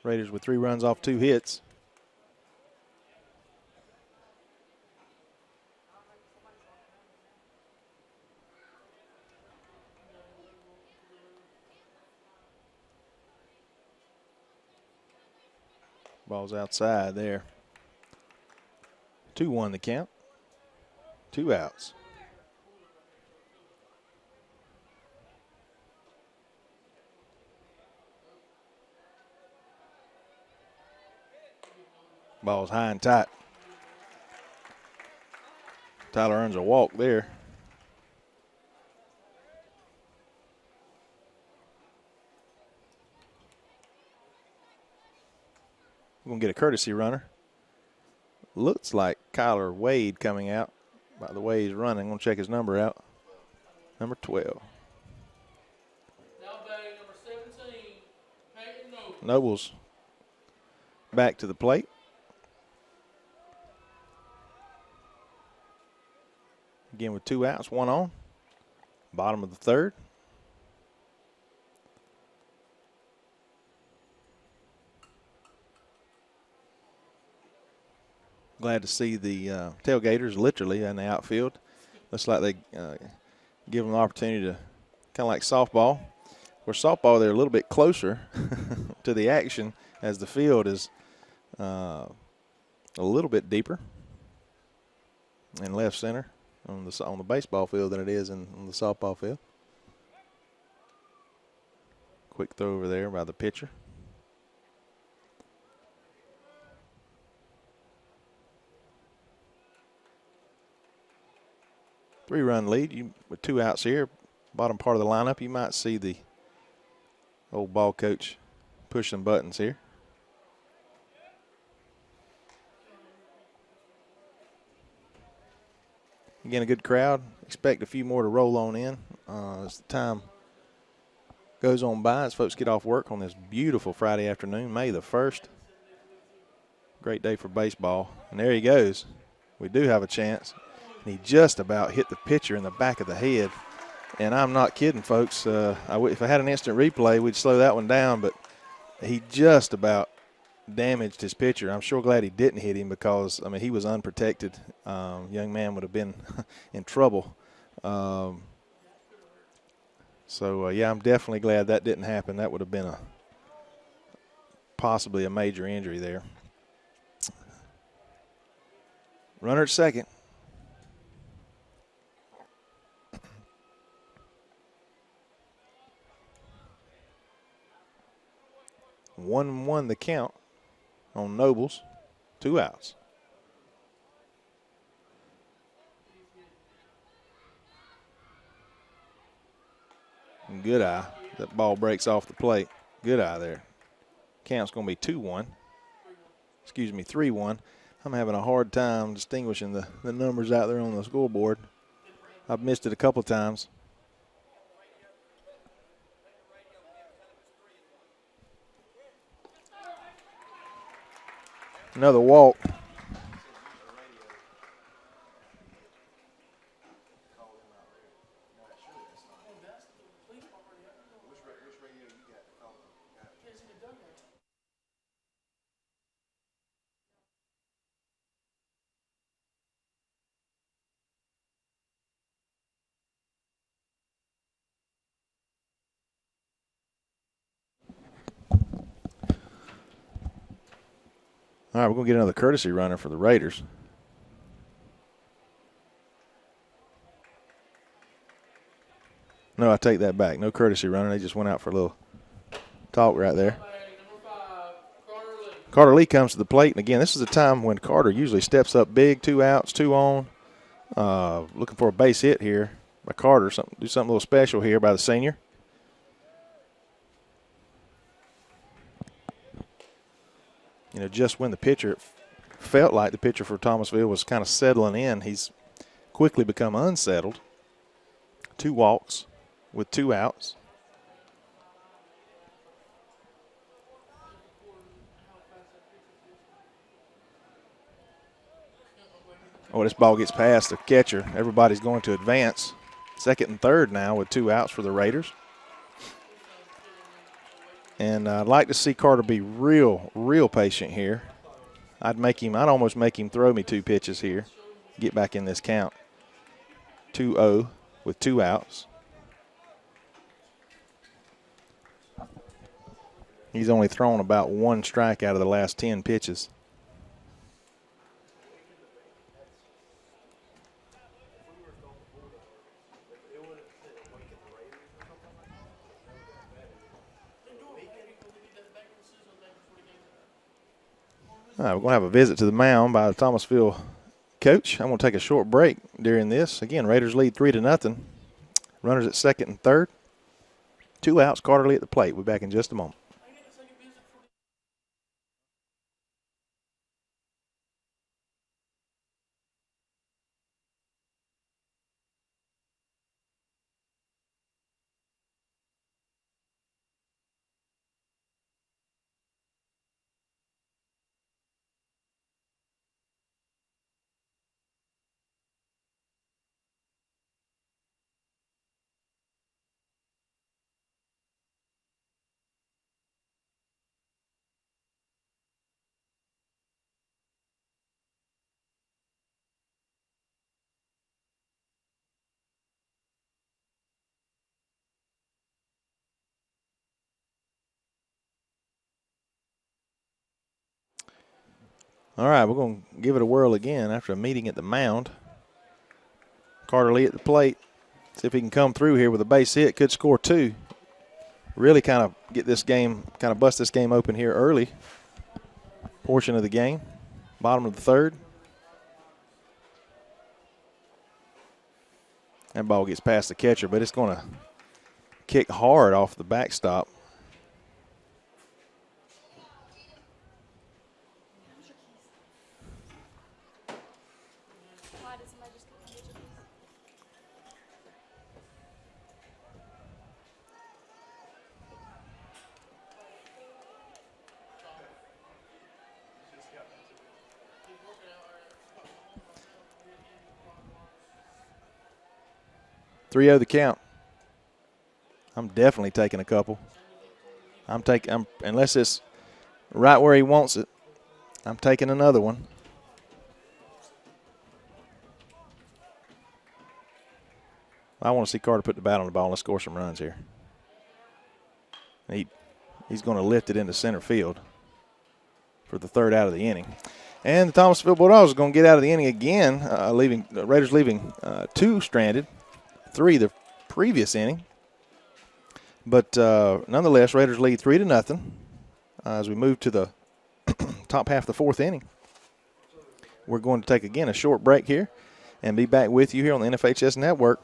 A: Raiders with 3 runs off 2 hits. Ball's outside there. 2-1 the count. 2 outs. Ball's high and tight. Tyler earns a walk there. We're going to get a courtesy runner. Looks like Kyler Wade coming out by the way he's running. I'm going to check his number out. Number 12.
B: Now batting number 17, Peyton Noble.
A: Nobles back to the plate. Again with 2 outs, 1 on. Bottom of the 3rd. Glad to see the tailgaters literally in the outfield. Looks like they give them the opportunity to kind of like softball. Where softball, they're a little bit closer to the action as the field is a little bit deeper in left center on the baseball field than it is on the softball field. Quick throw over there by the pitcher. Three-run lead. With 2 outs here, bottom part of the lineup, you might see the old ball coach push some buttons here. Again, a good crowd. Expect a few more to roll on in as the time goes on by, as folks get off work on this beautiful Friday afternoon, May the 1st. Great day for baseball. And there he goes. We do have a chance. And he just about hit the pitcher in the back of the head. And I'm not kidding, folks. If I had an instant replay, we'd slow that one down. But he just about damaged his pitcher. I'm sure glad he didn't hit him because, I mean, he was unprotected. Young man would have been in trouble. Yeah, I'm definitely glad that didn't happen. That would have been possibly a major injury there. Runner at second. 1-1 the count on Nobles. 2 outs. Good eye. That ball breaks off the plate. Good eye there. Count's going to be 2-1. Excuse me, 3-1. I'm having a hard time distinguishing the numbers out there on the scoreboard. I've missed it a couple times. Another walk. All right, we're going to get another courtesy runner for the Raiders. No, I take that back. No courtesy runner. They just went out for a little talk right there. Carter Lee comes to the plate, and again, this is a time when Carter usually steps up big, 2 outs, 2 on. Looking for a base hit here by Carter. Do something a little special here by the senior. You know, just when the pitcher felt like the pitcher for Thomasville was kind of settling in, he's quickly become unsettled. 2 walks with 2 outs. Oh, this ball gets past the catcher. Everybody's going to advance. Second and third now with 2 outs for the Raiders. And I'd like to see Carter be real patient here. I'd almost make him throw me 2 pitches here. Get back in this count. 2-0 with 2 outs. He's only thrown about 1 strike out of the last 10 pitches. All right, we're going to have a visit to the mound by the Thomasville coach. I'm going to take a short break during this. Again, Raiders lead 3-0. Runners at second and third. 2 outs, Carter Lee at the plate. We'll be back in just a moment. All right, we're going to give it a whirl again after a meeting at the mound. Carter Lee at the plate. See if he can come through here with a base hit. Could score 2. Really kind of bust this game open here early. Portion of the game. Bottom of the third. That ball gets past the catcher, but it's going to kick hard off the backstop. Three 0 the count. I'm definitely taking a couple. Unless it's right where he wants it, I'm taking another one. I want to see Carter put the bat on the ball and let's score some runs here. He's going to lift it into center field for the 3rd out of the inning. And the Thomasville Bulldogs are going to get out of the inning again, Raiders leaving 2 stranded, 3 the previous inning. But nonetheless, Raiders lead 3-0 as we move to the top half of the 4th inning. We're going to take, again, a short break here and be back with you here on the NFHS Network.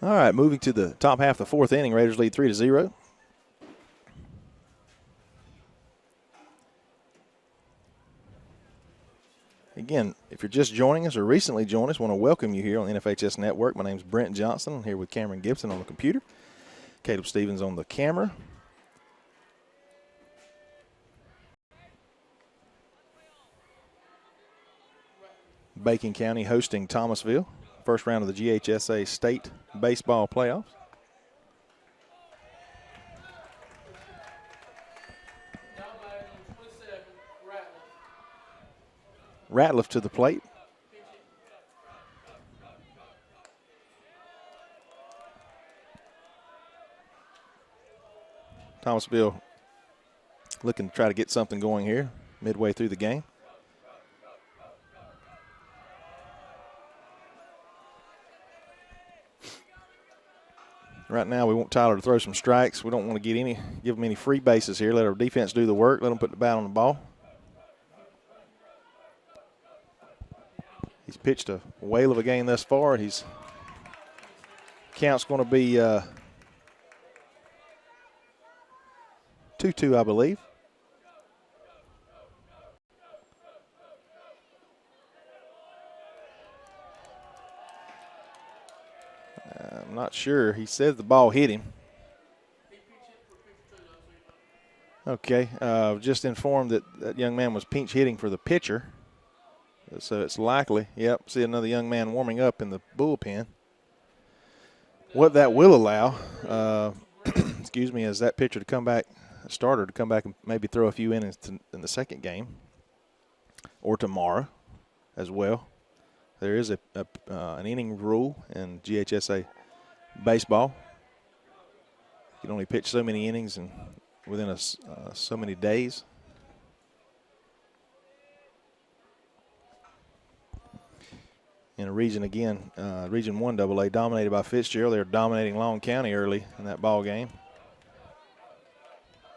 A: All right, moving to the top half of the fourth inning. Raiders lead 3-0. Again, if you're just joining us or recently joined us, I want to welcome you here on the NFHS Network. My name is Brent Johnson. I'm here with Cameron Gibson on the computer, Caleb Stevens on the camera. Bacon County hosting Thomasville, first round of the GHSA State Baseball Playoffs.
B: Now batting number 27,
A: Ratliff to the plate.
B: Pitch it.
A: Thomasville looking to try to get something going here midway through the game. Right now, we want Tyler to throw some strikes. We don't want to give them any free bases here. Let our defense do the work. Let them put the bat on the ball. He's pitched a whale of a game thus far. Count's going to be 2-2, I believe. I'm not sure. He says the ball hit him. Okay, just informed that that young man was pinch hitting for the pitcher. So it's likely, yep, see another young man warming up in the bullpen. What that will allow, excuse me, is that pitcher to come back, a starter to come back and maybe throw a few innings in the second game or tomorrow as well. There is an inning rule in GHSA baseball. You can only pitch so many innings within so many days. In a region, again, Region 1 AA, dominated by Fitzgerald. They're dominating Long County early in that ball game.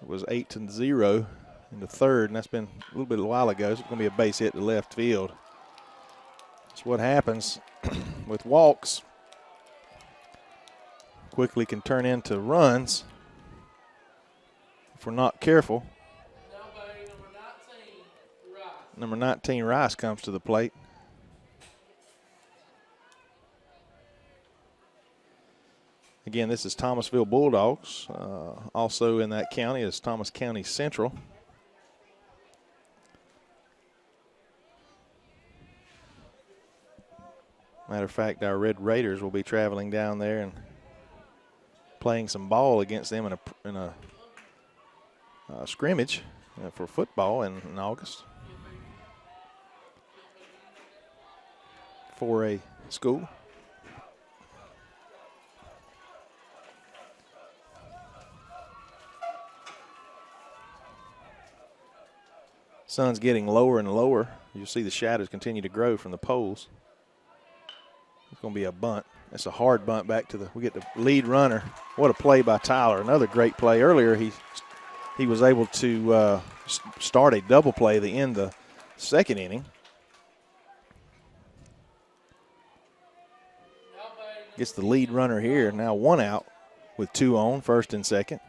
A: It was 8-0 in the third, and that's been a little bit a while ago. So it's going to be a base hit to left field. That's what happens with walks. Quickly can turn into runs if we're not careful.
B: Now batting number 19, Rice.
A: Number 19, Rice, comes to the plate. Again, this is Thomasville Bulldogs. Also in that county is Thomas County Central. Matter of fact, our Red Raiders will be traveling down there and playing some ball against them in a scrimmage for football in August. 4A school. Sun's getting lower and lower. You see the shadows continue to grow from the poles. It's going to be a bunt. It's a hard bunt back to we get the lead runner. What a play by Tyler. Another great play. Earlier he was able to start a double play at the end of the second inning. Gets the lead runner here. Now one out with two on, first and second.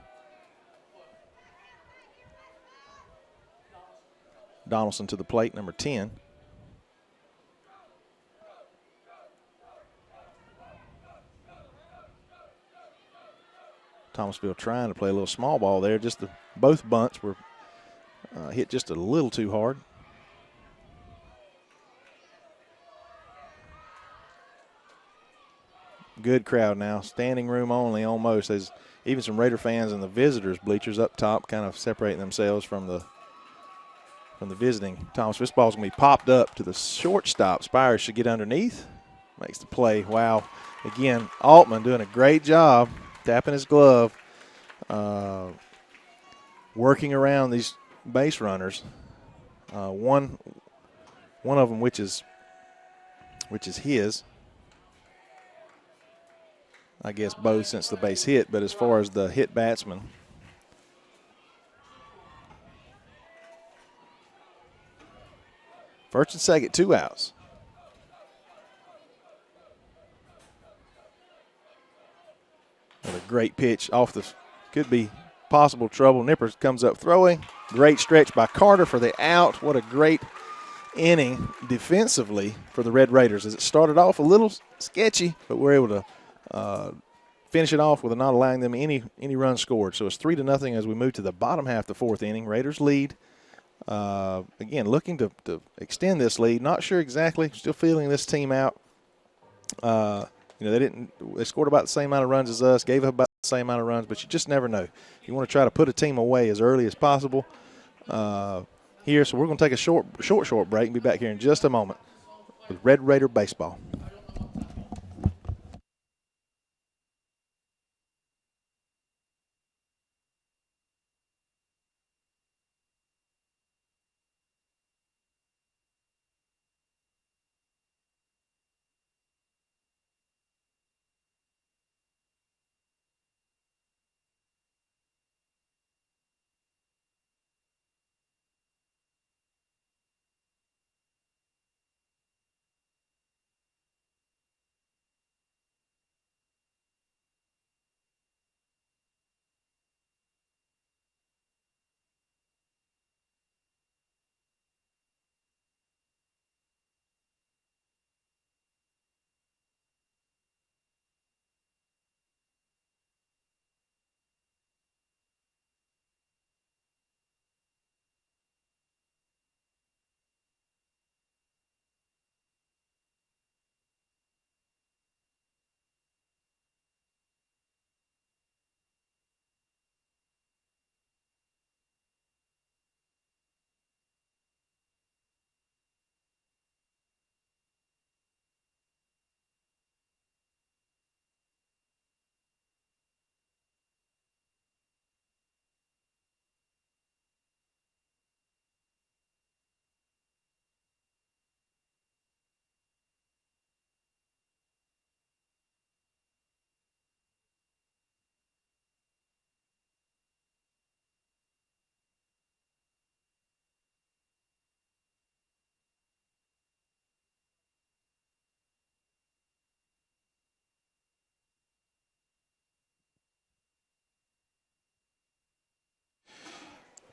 A: Donaldson to the plate, number 10. Thomasville trying to play a little small ball there. Both bunts were hit just a little too hard. Good crowd now, standing room only almost. There's even some Raider fans in the visitors' bleachers up top, kind of separating themselves from the visiting Thomasville. This ball's going to be popped up to the shortstop. Spires should get underneath. Makes the play. Wow. Again, Altman doing a great job, tapping his glove, working around these base runners. One of them, which is his. I guess both since the base hit, but as far as the hit batsman, first and second, 2 outs. Another great pitch off the, could be possible trouble. Nippers comes up throwing. Great stretch by Carter for the out. What a great inning defensively for the Red Raiders, as it started off a little sketchy, but we're able to finish it off with not allowing them any runs scored. So it's 3-0 as we move to the bottom half of the fourth inning. Raiders lead. Again, looking to extend this lead. Not sure exactly. Still feeling this team out. They scored about the same amount of runs as us, gave up about the same amount of runs, but you just never know. You want to try to put a team away as early as possible here. So we're going to take a short break and be back here in just a moment with Red Raider baseball.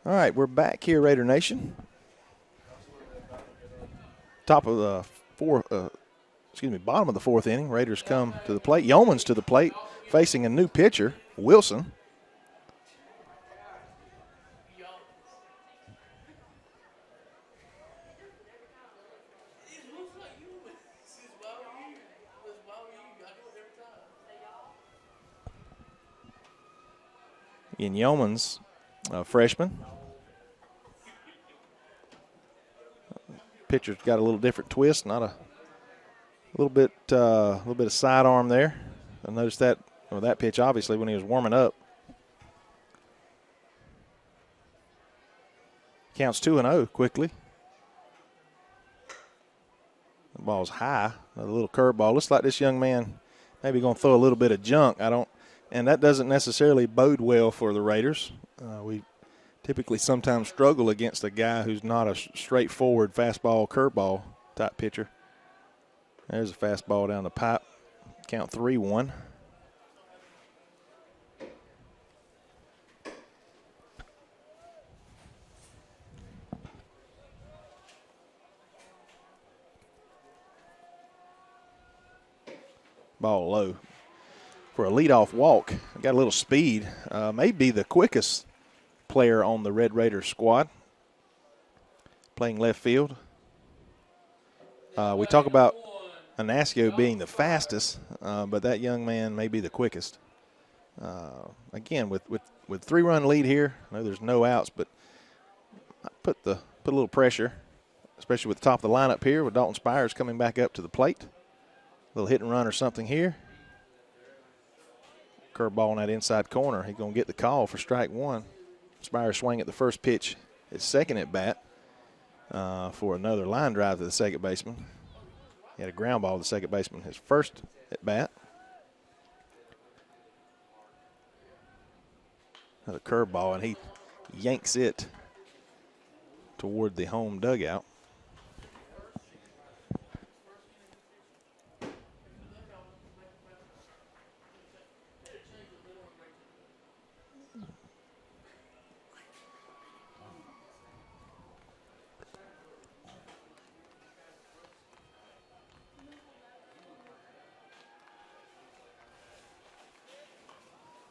A: All right, we're back here, Raider Nation. Bottom of the fourth inning. Raiders come to the plate. Yeoman's to the plate, facing a new pitcher, Wilson. In Yeoman's freshman. Pitcher's got a little different twist, not a little bit of sidearm there. I noticed that pitch obviously when he was warming up. Counts 2-0 quickly. The ball's high. Another little curveball. Looks like this young man maybe going to throw a little bit of junk. And that doesn't necessarily bode well for the Raiders. We typically sometimes struggle against a guy who's not a straightforward fastball, curveball type pitcher. There's a fastball down the pipe. Count 3-1. Ball low. For a leadoff walk, got a little speed. May be the quickest player on the Red Raiders squad. Playing left field. We talk about Anasio being the fastest, but that young man may be the quickest. Again, with 3-run lead here, I know there's no outs, but I put a little pressure, especially with the top of the lineup here with Dalton Spires coming back up to the plate. A little hit and run or something here. Curveball in that inside corner. He's going to get the call for strike one. Spires swing at the first pitch, his second at bat for another line drive to the second baseman. He had a ground ball to the second baseman his first at bat. Another curveball, and he yanks it toward the home dugout.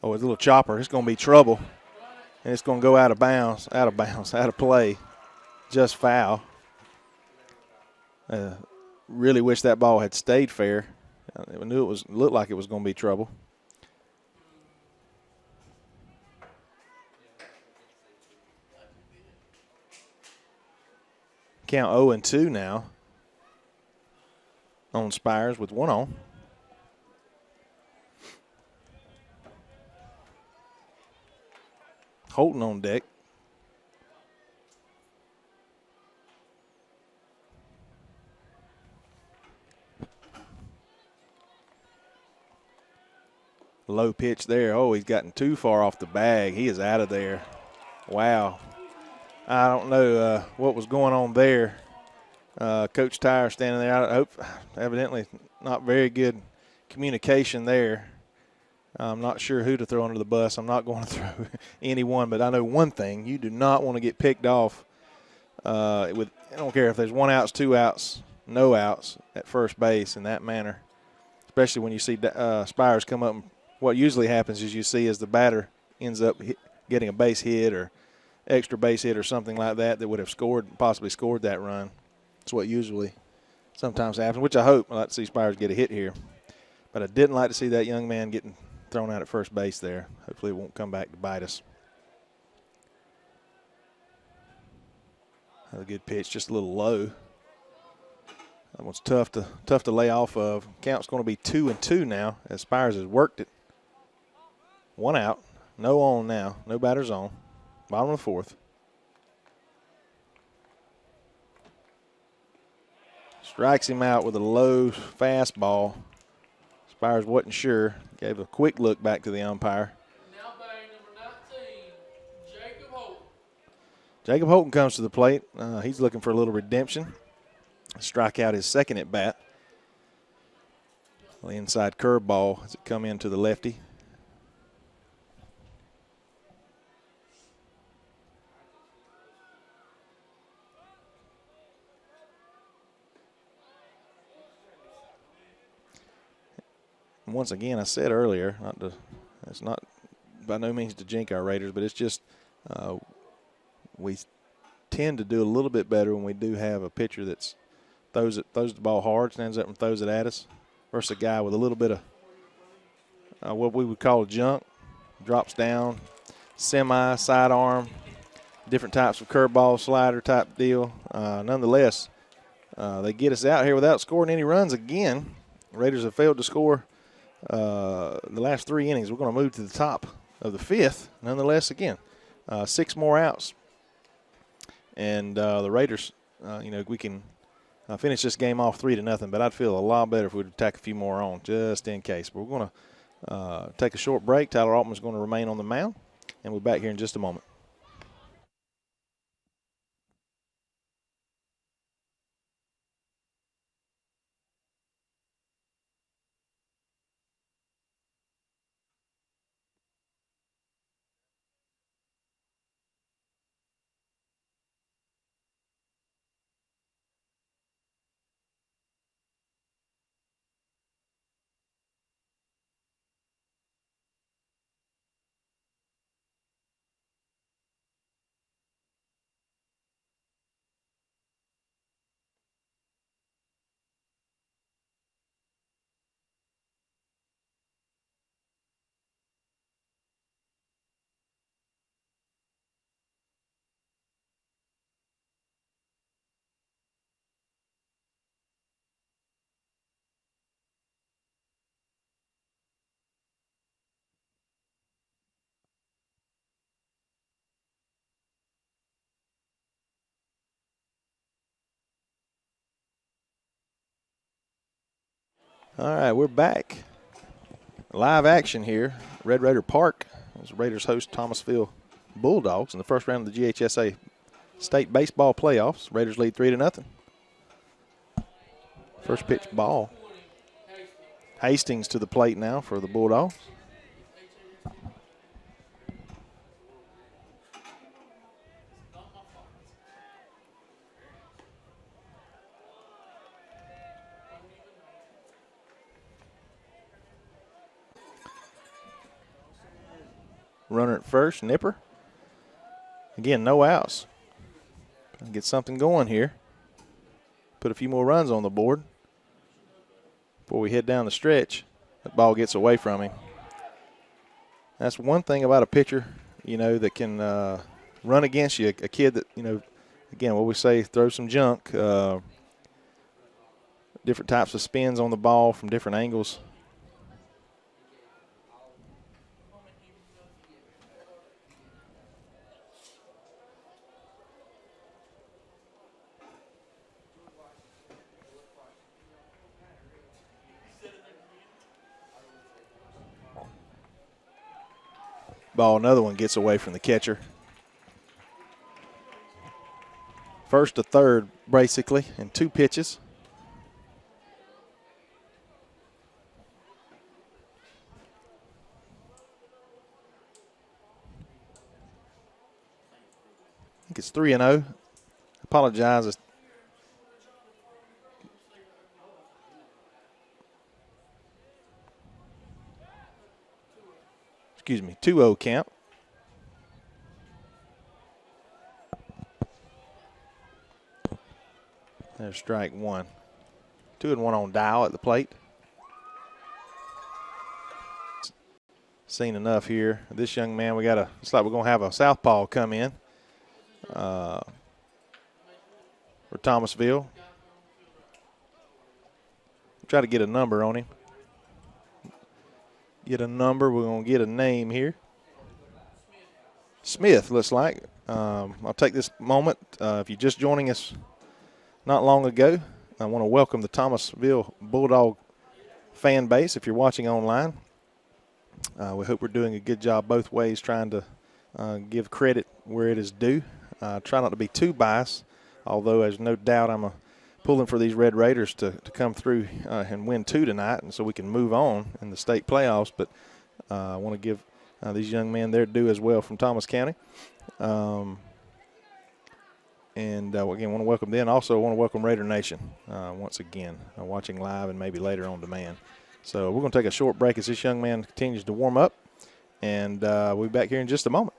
A: Oh, it's a little chopper. It's going to be trouble. And it's going to go out of bounds, out of play. Just foul. Really wish that ball had stayed fair. I knew it looked like it was going to be trouble. Count 0-2 now on Spires with one on. Holton on deck. Low pitch there. Oh, he's gotten too far off the bag. He is out of there. Wow. I don't know what was going on there. Coach Tyre standing there. I hope, evidently, not very good communication there. I'm not sure who to throw under the bus. I'm not going to throw anyone, but I know one thing. You do not want to get picked off I don't care if there's 1 out, 2 outs, no outs at first base in that manner, especially when you see Spires come up. And what usually happens is you see as the batter ends up getting a base hit or extra base hit or something like that would have possibly scored that run. That's what usually sometimes happens, which I hope. I'd like to see Spires get a hit here. But I didn't like to see that young man getting thrown out at first base there. Hopefully it won't come back to bite us. Another good pitch, just a little low. That one's tough to lay off of. Count's going to be 2-2 now as Spires has worked it. 1 out, no on now, no batters on. Bottom of the 4th. Strikes him out with a low fastball. Spires wasn't sure. Gave a quick look back to the umpire.
B: Now batting number 19, Jacob Holton.
A: Jacob Holton comes to the plate. He's looking for a little redemption. Strike out his second at bat. The inside curveball as it come into the lefty. And once again, I said earlier, it's not by no means to jinx our Raiders, but it's just we tend to do a little bit better when we do have a pitcher that throws the ball hard, stands up and throws it at us, versus a guy with a little bit of what we would call a junk, drops down, semi, sidearm, different types of curveball, slider type deal. Nonetheless, they get us out here without scoring any runs again. Raiders have failed to score the last 3 innings. We're going to move to the top of the 5th. Nonetheless, again, 6 more outs. And the Raiders, we can finish this game off 3-0, but I'd feel a lot better if we'd tack a few more on just in case. But we're going to take a short break. Tyler Altman's going to remain on the mound, and we'll be back here in just a moment. All right, we're back. Live action here. Red Raider Park as Raiders host Thomasville Bulldogs in the first round of the GHSA State Baseball Playoffs. Raiders lead 3-0. First pitch ball. Hastings to the plate now for the Bulldogs. runner at first, Nipper. Again, no outs. Get something going here. Put a few more runs on the board before we head down the stretch. That ball gets away from him. That's one thing about a pitcher, that can run against you. A kid that, again, what we say, throw some junk, different types of spins on the ball from different angles. Ball, another one gets away from the catcher. First to third, basically, in 2 pitches. I think it's 3-0. Apologize. Excuse me, 2-0 count. There's strike one. 2-1 on Dial at the plate. Seen enough here. This young man, looks like we're going to have a southpaw come in for Thomasville. Try to get a number on him. Get a number. We're going to get a name here. Smith, looks like. I'll take this moment. If you're just joining us not long ago, I want to welcome the Thomasville Bulldog fan base if you're watching online. We hope we're doing a good job both ways, trying to give credit where it is due. Try not to be too biased, although there's no doubt I'm pulling for these Red Raiders to come through and win 2 tonight, and so we can move on in the state playoffs. But I want to give these young men their due as well from Thomas County. And again, want to welcome them. Also want to welcome Raider Nation once again, watching live and maybe later on demand. So we're going to take a short break as this young man continues to warm up, and we'll be back here in just a moment.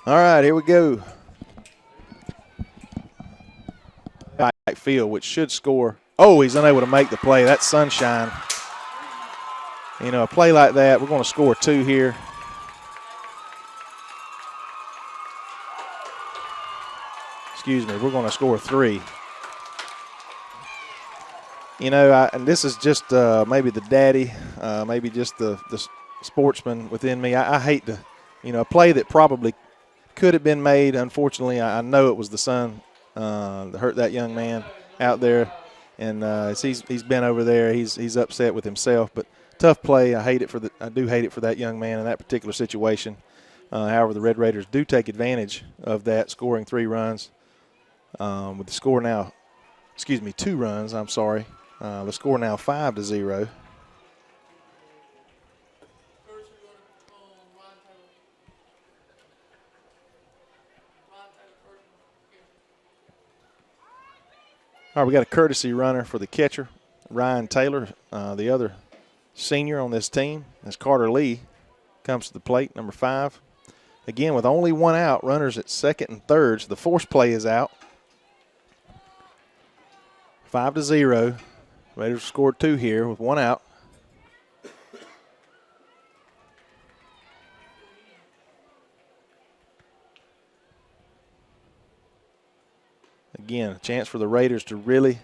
A: All right, here we go. Right field, which should score. Oh, he's unable to make the play. That's sunshine. A play like that, we're going to score 2 here. Excuse me, we're going to score 3. And this is just maybe the daddy, maybe just the sportsman within me. I hate to, a play that probably could have been made. Unfortunately, I know it was the sun that hurt that young man out there, and he's been over there. He's upset with himself, but tough play. I do hate it for that young man in that particular situation. However, the Red Raiders do take advantage of that, scoring 3 runs. With the score now, 2 runs. I'm sorry. The score now 5-0. All right, we got a courtesy runner for the catcher, Ryan Taylor, the other senior on this team, as Carter Lee comes to the plate, number 5. Again, with only one out, runners at second and third, so the force play is out. 5-0. Raiders scored 2 here with one out. Again, a chance for the Raiders to really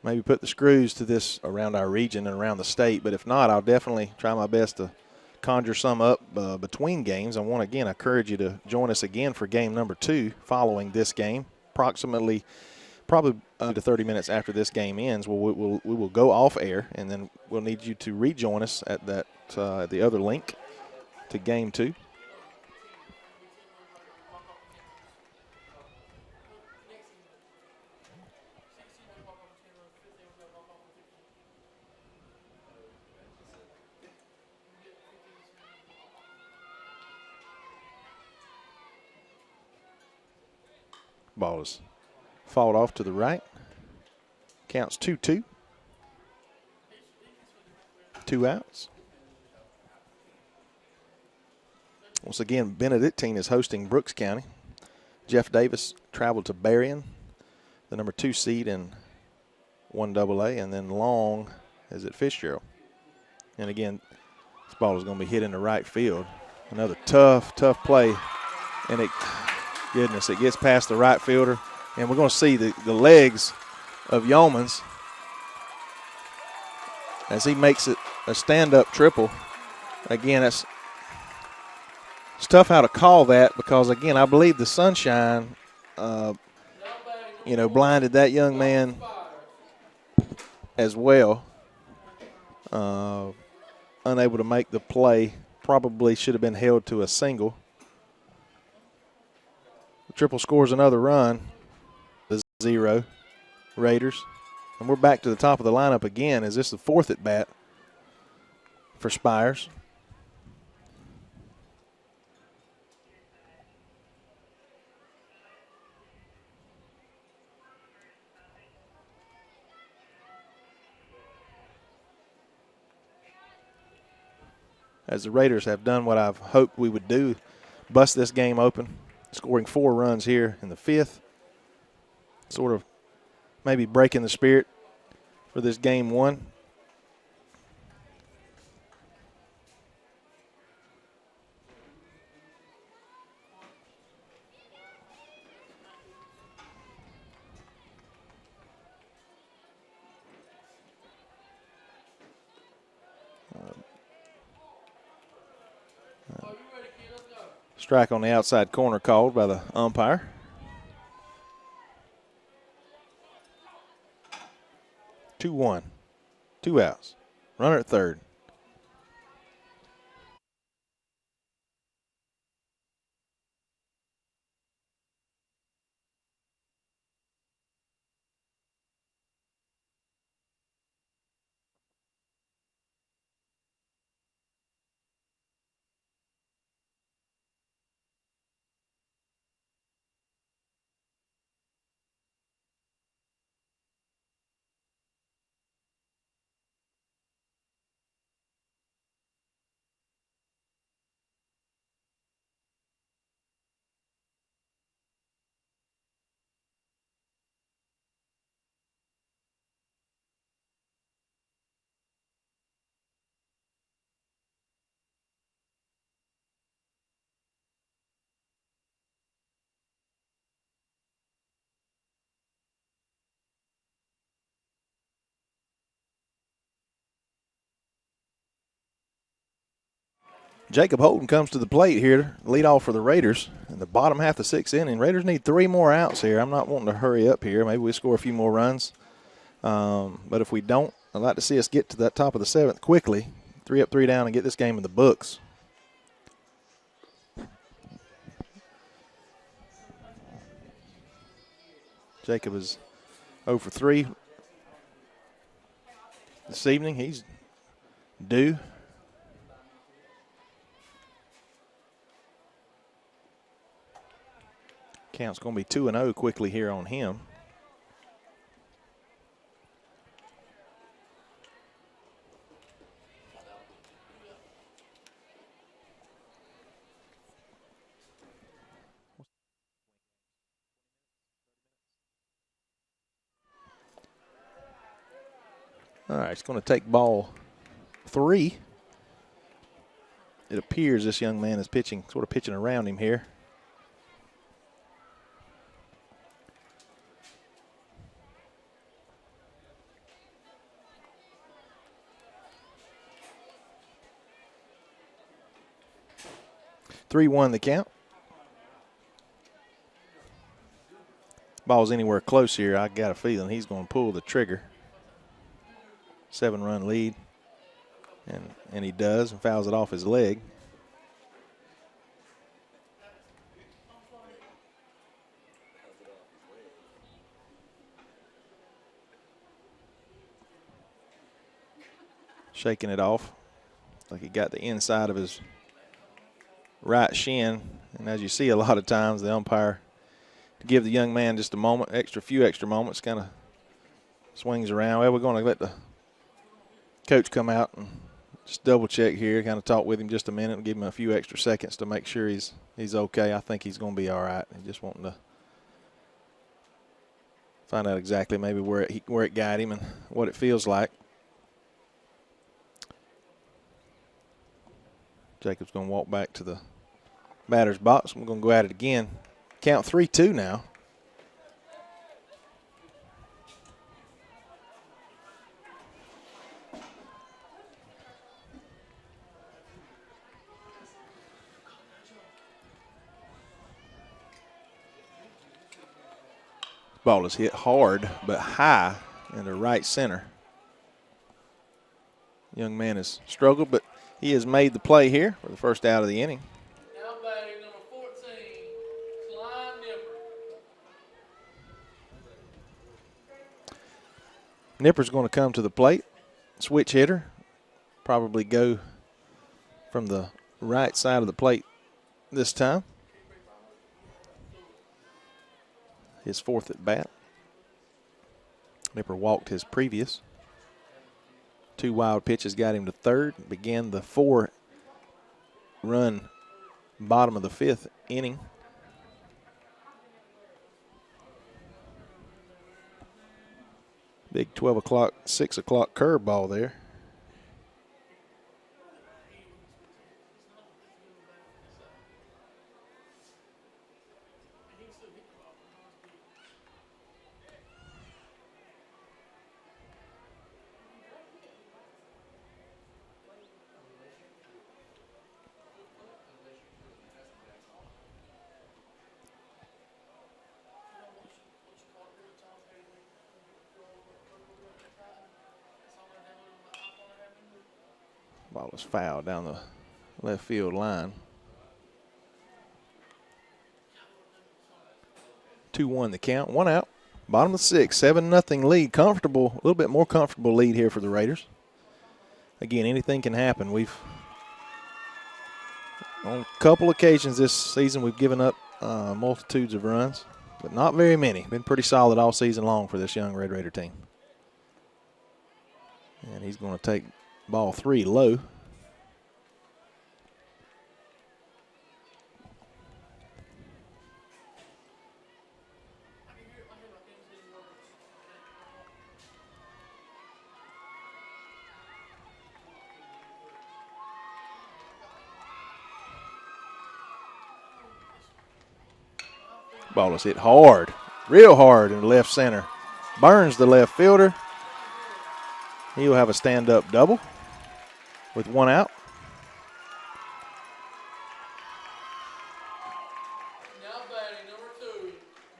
A: maybe put the screws to this around our region and around the state. But if not, I'll definitely try my best to conjure some up between games. I want, again, I encourage you to join us again for game number 2 following this game. Probably to 30 minutes after this game ends, we will go off air, and then we'll need you to rejoin us at that the other link to game 2. Ball is fouled off to the right. Counts 2-2. 2 outs. Once again, Benedictine is hosting Brooks County. Jeff Davis traveled to Berrien, the number 2 seed in 1AA, and then Long is at Fitzgerald. And again, this ball is going to be hit into right field. Another tough play, and it gets past the right fielder, and we're going to see the legs of Yeomans as he makes it a stand-up triple. Again, it's tough how to call that because, again, I believe the sunshine, blinded that young man as well. Unable to make the play. Probably should have been held to a single. The triple scores another run. 0 Raiders. And we're back to the top of the lineup again. Is this the 4th at bat for Spires? As the Raiders have done what I've hoped we would do, bust this game open, scoring 4 runs here in the 5th. Sort of maybe breaking the spirit for this game 1. Strike on the outside corner called by the umpire. Two 1, 2 outs. Runner at third. Jacob Holden comes to the plate here, lead off for the Raiders in the bottom half of the 6th inning. Raiders need 3 more outs here. I'm not wanting to hurry up here. Maybe we score a few more runs. But if we don't, I'd like to see us get to that top of the 7th quickly. 3 up, 3 down, and get this game in the books. Jacob is 0 for 3 this evening. He's due. Count's going to be 2-0 quickly here on him. All right, it's going to take ball 3. It appears this young man is sort of pitching around him here. Three-1 the count. Ball's anywhere close here, I got a feeling he's going to pull the trigger. 7-run lead, and he does, and fouls it off his leg. Shaking it off like he got the inside of his right shin, and as you see a lot of times, the umpire, to give the young man just a moment, few extra moments, kind of swings around. Well, we're going to let the coach come out and just double check here, kind of talk with him just a minute and give him a few extra seconds to make sure he's okay. I think he's going to be all right. He's just wanting to find out exactly maybe where it got him and what it feels like. Jacob's going to walk back to the batter's box. We're going to go at it again. Count 3-2 now. Ball is hit hard but high into right center. Young man has struggled, but he has made the play here for the first out of the inning.
B: Now batting number 14, Klein Nipper.
A: Nipper's going to come to the plate. Switch hitter. Probably go from the right side of the plate this time. His 4th at bat. Nipper walked his previous. 2 wild pitches got him to 3rd. Began the 4-run bottom of the 5th inning. Big 6 o'clock curveball there. Ball was fouled down the left field line. 2-1 the count. 1 out. Bottom of the 6th. 7-0 lead. Comfortable, a little bit more comfortable lead here for the Raiders. Again, anything can happen. On a couple occasions this season, we've given up multitudes of runs, but not very many. Been pretty solid all season long for this young Red Raider team. And he's going to take ball 3 low. Ball is hit hard, real hard in left center. Burns the left fielder. He'll have a stand-up double with 1 out.
B: Now batting number 2,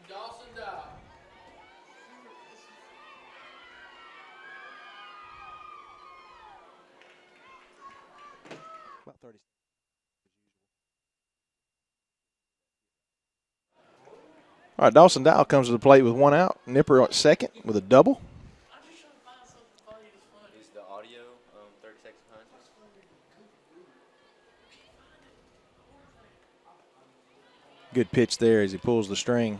B: Dawson Dow.
A: About 30. All right, Dawson Dow comes to the plate with 1 out. Nipper at second with a double.
C: Is the audio 30 seconds behind?
A: Good pitch there as he pulls the string.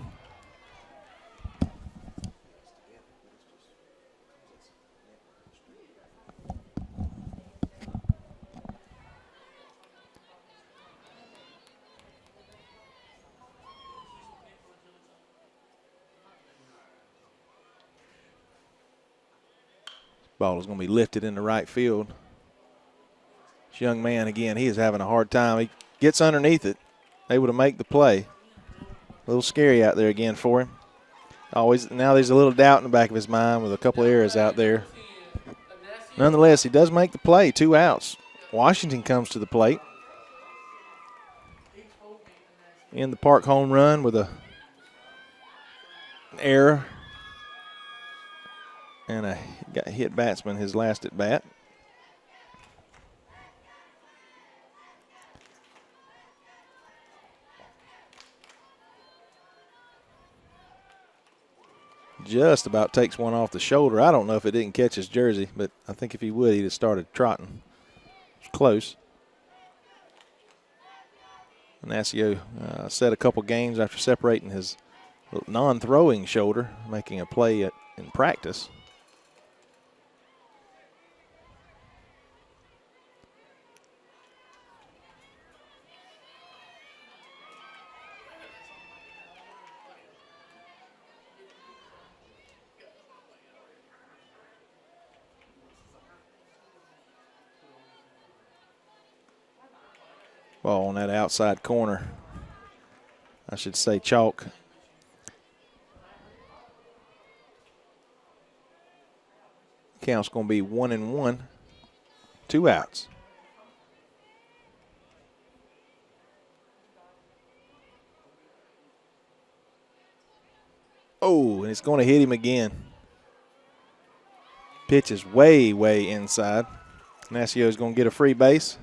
A: Ball is going to be lifted into right field. This young man, again, he is having a hard time. He gets underneath it, able to make the play. A little scary out there again for him. Always now there's a little doubt in the back of his mind with a couple of errors out there. Nonetheless, he does make the play, 2 outs. Washington comes to the plate. In the park home run with an error. And a got hit batsman his last at bat. Just about takes one off the shoulder. I don't know if it didn't catch his jersey, but I think if he would, he'd have started trotting. It's close. Ignacio set a couple games after separating his non-throwing shoulder, making a play in practice. Ball on that outside corner. I should say chalk. Count's going to be 1-1, 2 outs. Oh, and it's going to hit him again. Pitch is way, way inside. Ignacio is going to get a free base.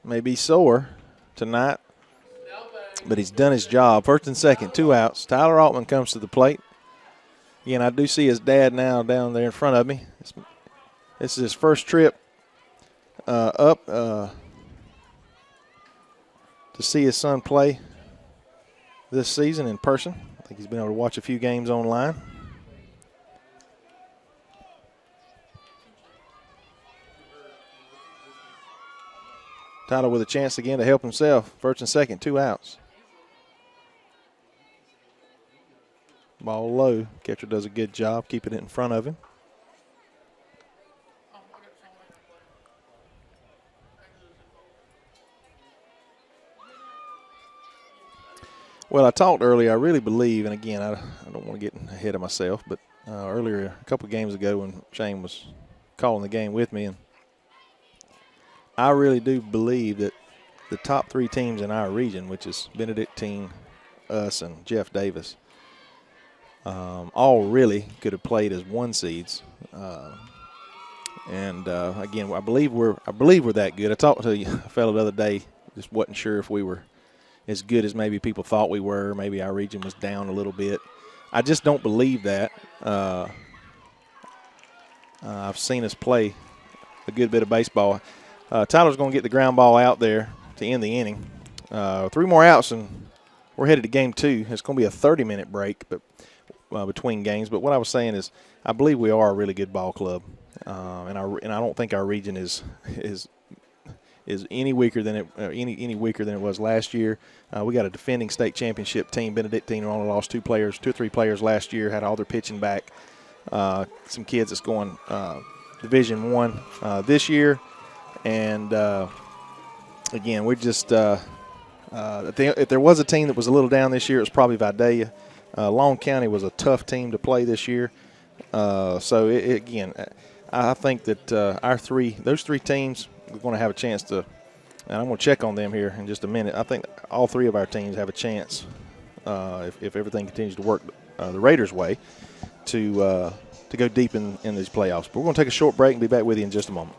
A: May be sore tonight, but he's done his job. First and second, 2 outs. Tyler Altman comes to the plate. Again, I do see his dad now down there in front of me. This is his first trip up to see his son play this season in person. I think he's been able to watch a few games online. Tyler with a chance again to help himself. First and second, 2 outs. Ball low. Catcher does a good job keeping it in front of him. Well, I talked earlier, I really believe, and again, I don't want to get ahead of myself, but earlier, a couple of games ago when Shane was calling the game with me, and I really do believe that the top 3 teams in our region, which is Benedictine, us, and Jeff Davis, all really could have played as 1 seeds. Again, I believe we're that good. I talked to a fellow the other day, just wasn't sure if we were as good as maybe people thought we were. Maybe our region was down a little bit. I just don't believe that. I've seen us play a good bit of baseball. Tyler's going to get the ground ball out there to end the inning. 3 more outs, and we're headed to game 2. It's going to be a 30-minute break between games. But what I was saying is I believe we are a really good ball club, and I don't think our region is any weaker than it was last year. We got a defending state championship team. Benedictine only lost 2 or 3 players last year. Had all their pitching back. Some kids that's going Division I this year, and again, we're just if there was a team that was a little down this year, it was probably Vidalia. Long County was a tough team to play this year. Again, I think that those three teams are going to have a chance to, and I'm going to check on them here in just a minute. I think all 3 of our teams have a chance, if everything continues to work the Raiders' way, to go deep in these playoffs. But we're going to take a short break and be back with you in just a moment.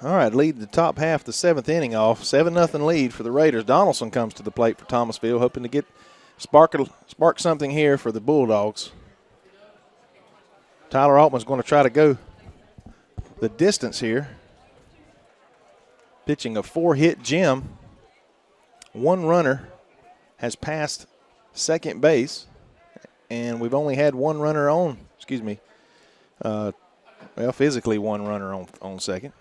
A: All right, lead the top half the 7th inning off. 7-0 lead for the Raiders. Donaldson comes to the plate for Thomasville, hoping to get spark something here for the Bulldogs. Tyler Altman's going to try to go the distance here. Pitching a 4-hit gem. One runner has passed second base, and we've only had one runner on, physically one runner on second.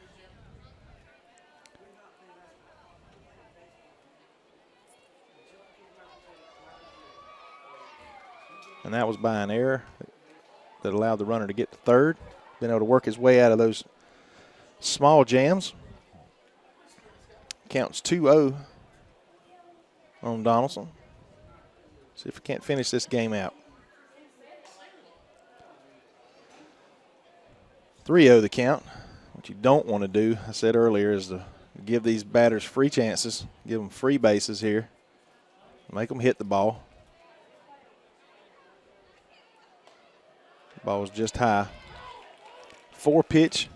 A: And that was by an error that allowed the runner to get to third. Been able to work his way out of those small jams. Counts 2-0 on Donaldson. See if we can't finish this game out. 3-0 the count. What you don't want to do, I said earlier, is to give these batters free chances, give them free bases here, make them hit the ball. Ball was just high. 4-pitch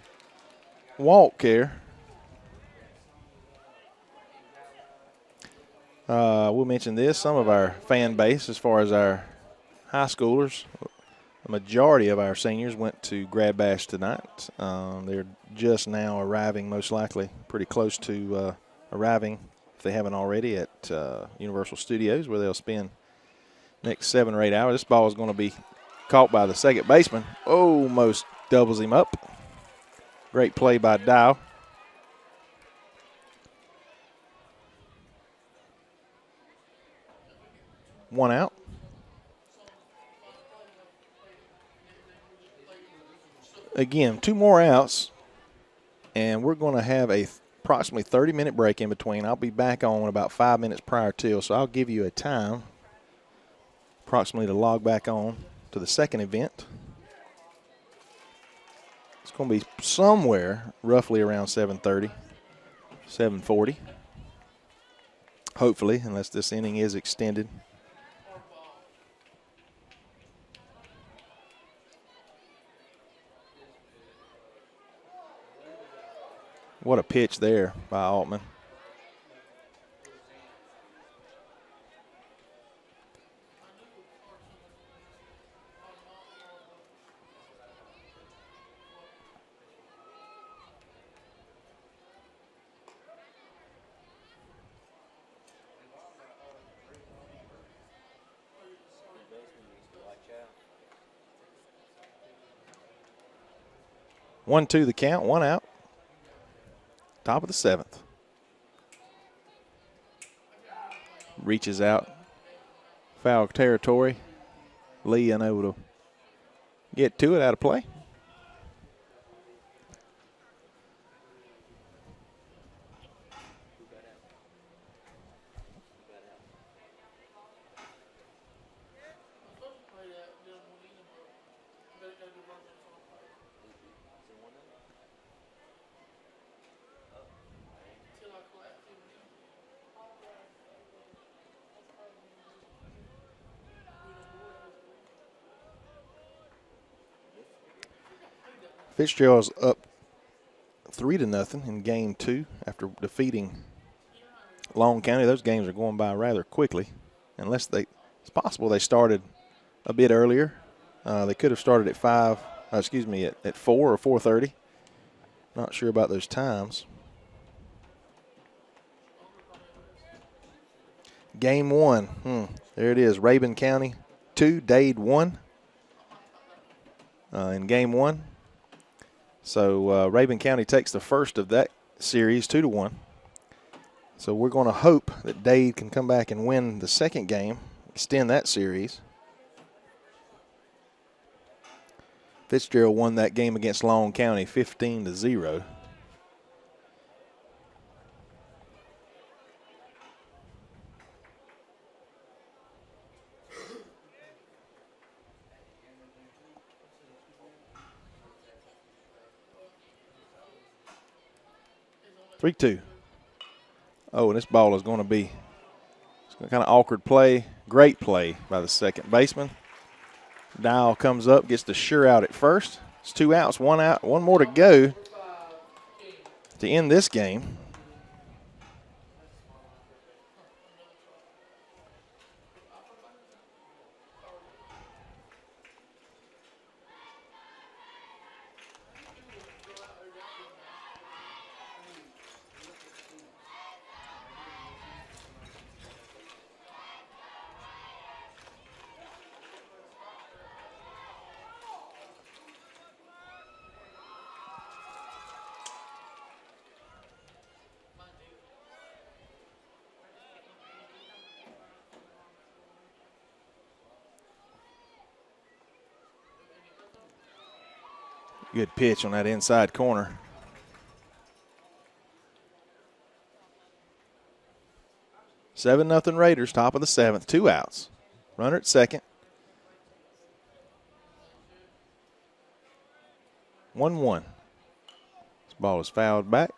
A: walk here. We'll mention this. Some of our fan base, as far as our high schoolers, the majority of our seniors went to Grad Bash tonight. They're just now arriving, most likely, pretty close to arriving, if they haven't already, at Universal Studios, where they'll spend next 7 or 8 hours. This ball is going to be caught by the second baseman. Almost doubles him up. Great play by Dow. One out. Again, 2 more outs, and we're going to have a approximately 30-minute break in between. I'll be back on about 5 minutes prior to, so I'll give you a time approximately to log back on to the second event. It's going to be somewhere roughly around 7:30, 7:40. Hopefully, unless this inning is extended. What a pitch there by Altman. One, two, the count, 1 out. Top of the 7th. Reaches out. Foul territory. Lee unable to get to it, out of play. Fitzgerald's up 3-0 in game 2 after defeating Long County. Those games are going by rather quickly, unless it's possible they started a bit earlier. They could have started at 4 or 4:30. Not sure about those times. Game 1, there it is. Rabun County 2, Dade 1 in game 1. So Rabun County takes the first of that series 2-1. So we're going to hope that Dade can come back and win the second game, extend that series. Fitzgerald won that game against Long County 15-0. Three-two. Oh, and this ball is going to be kind of awkward play. Great play by the second baseman. Dial comes up, gets the sure out at first. It's 2 outs, 1 out, 1 more to go. to end this game. Good pitch on that inside corner. Seven nothing Raiders, top of the seventh, 2 outs. Runner at second. 1-1. This ball is fouled back.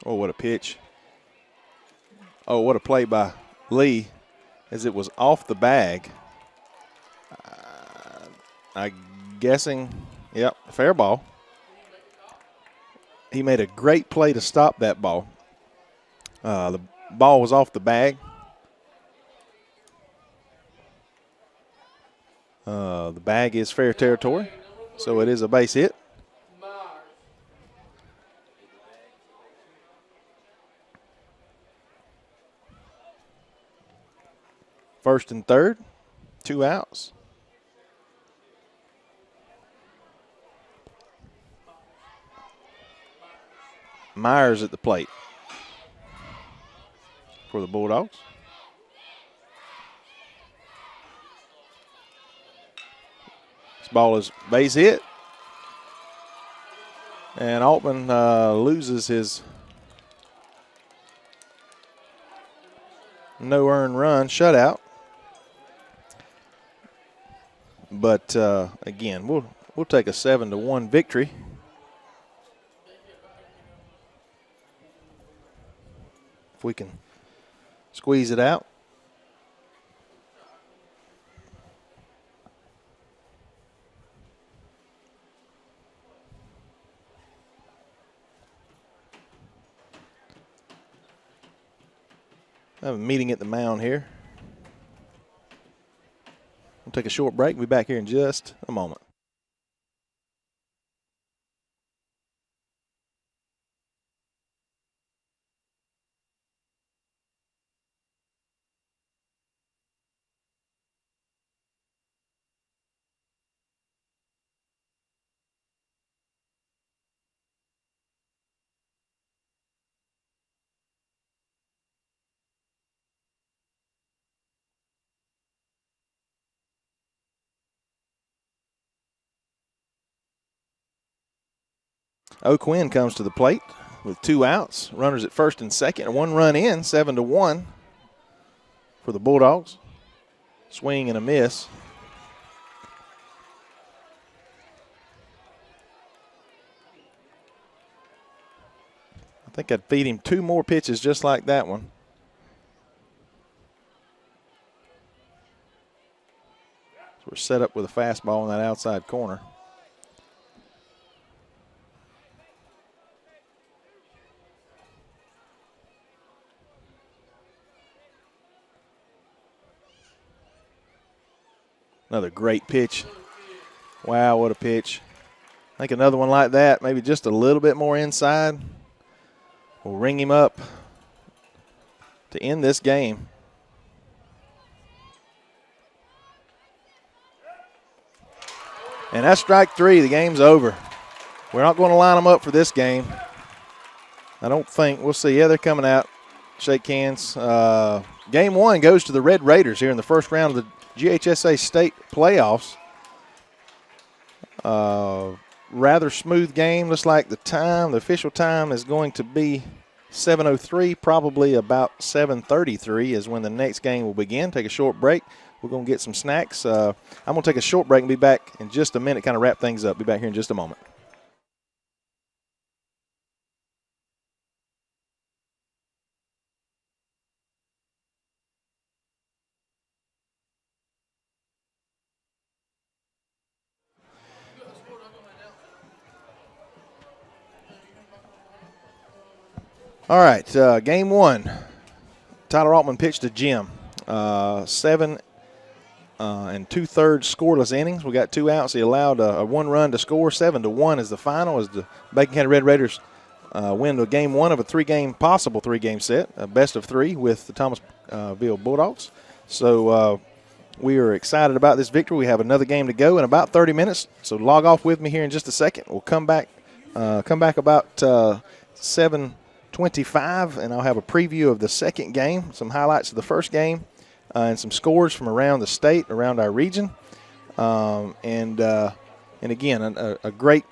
A: Oh, what a pitch. Oh, what a play by Lee as it was off the bag. I'm guessing, yep, fair ball. He made a great play to stop that ball. The ball was off the bag. The bag is fair territory, so it is a base hit. First and third, 2 outs. Myers at the plate for the Bulldogs. This ball is base hit. And Altman loses his no earned run shutout. But again, we'll take a 7-1 victory. If we can squeeze it out. I have a meeting at the mound here. We'll take a short break. We'll be back here in just a moment. O'Quinn comes to the plate with 2 outs. Runners at first and second. 1 run in, 7-1 for the Bulldogs. Swing and a miss. I think I'd feed him 2 more pitches just like that one. So we're set up with a fastball in that outside corner. Another great pitch. Wow, what a pitch. I think another one like that, maybe just a little bit more inside, will ring him up to end this game. And that's strike 3. The game's over. We're not going to line them up for this game. I don't think. We'll see. Yeah, they're coming out. Shake hands. Game 1 goes to the Red Raiders here in the first round of the GHSA state playoffs. Rather smooth game. Looks like the official time is going to be 7:03, probably about 7:33 is when the next game will begin. Take a short break. we're going to get some snacks. I'm going to take a short break and be back in just a minute, kind of wrap things up. Be back here in just a moment. All right, game one. Tyler Altman pitched to Jim. 7 and 2/3 scoreless innings. We got 2 outs. He allowed a 1 run to score. 7-1 is the final as the Bacon County Red Raiders win the game 1 of a possible three-game set, a best of 3 with the Thomasville Bulldogs. So we are excited about this victory. We have another game to go in about 30 minutes. So log off with me here in just a second. We'll come back about 7:25, and I'll have a preview of the second game, some highlights of the first game, and some scores from around the state, around our region. And again, a great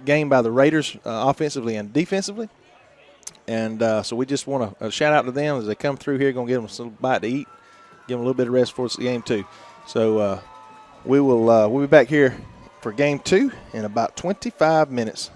A: game by the Raiders offensively and defensively. And so we just want to shout out to them as they come through here. Going to give them a little bite to eat, give them a little bit of rest for game 2. So we'll be back here for game 2 in about 25 minutes.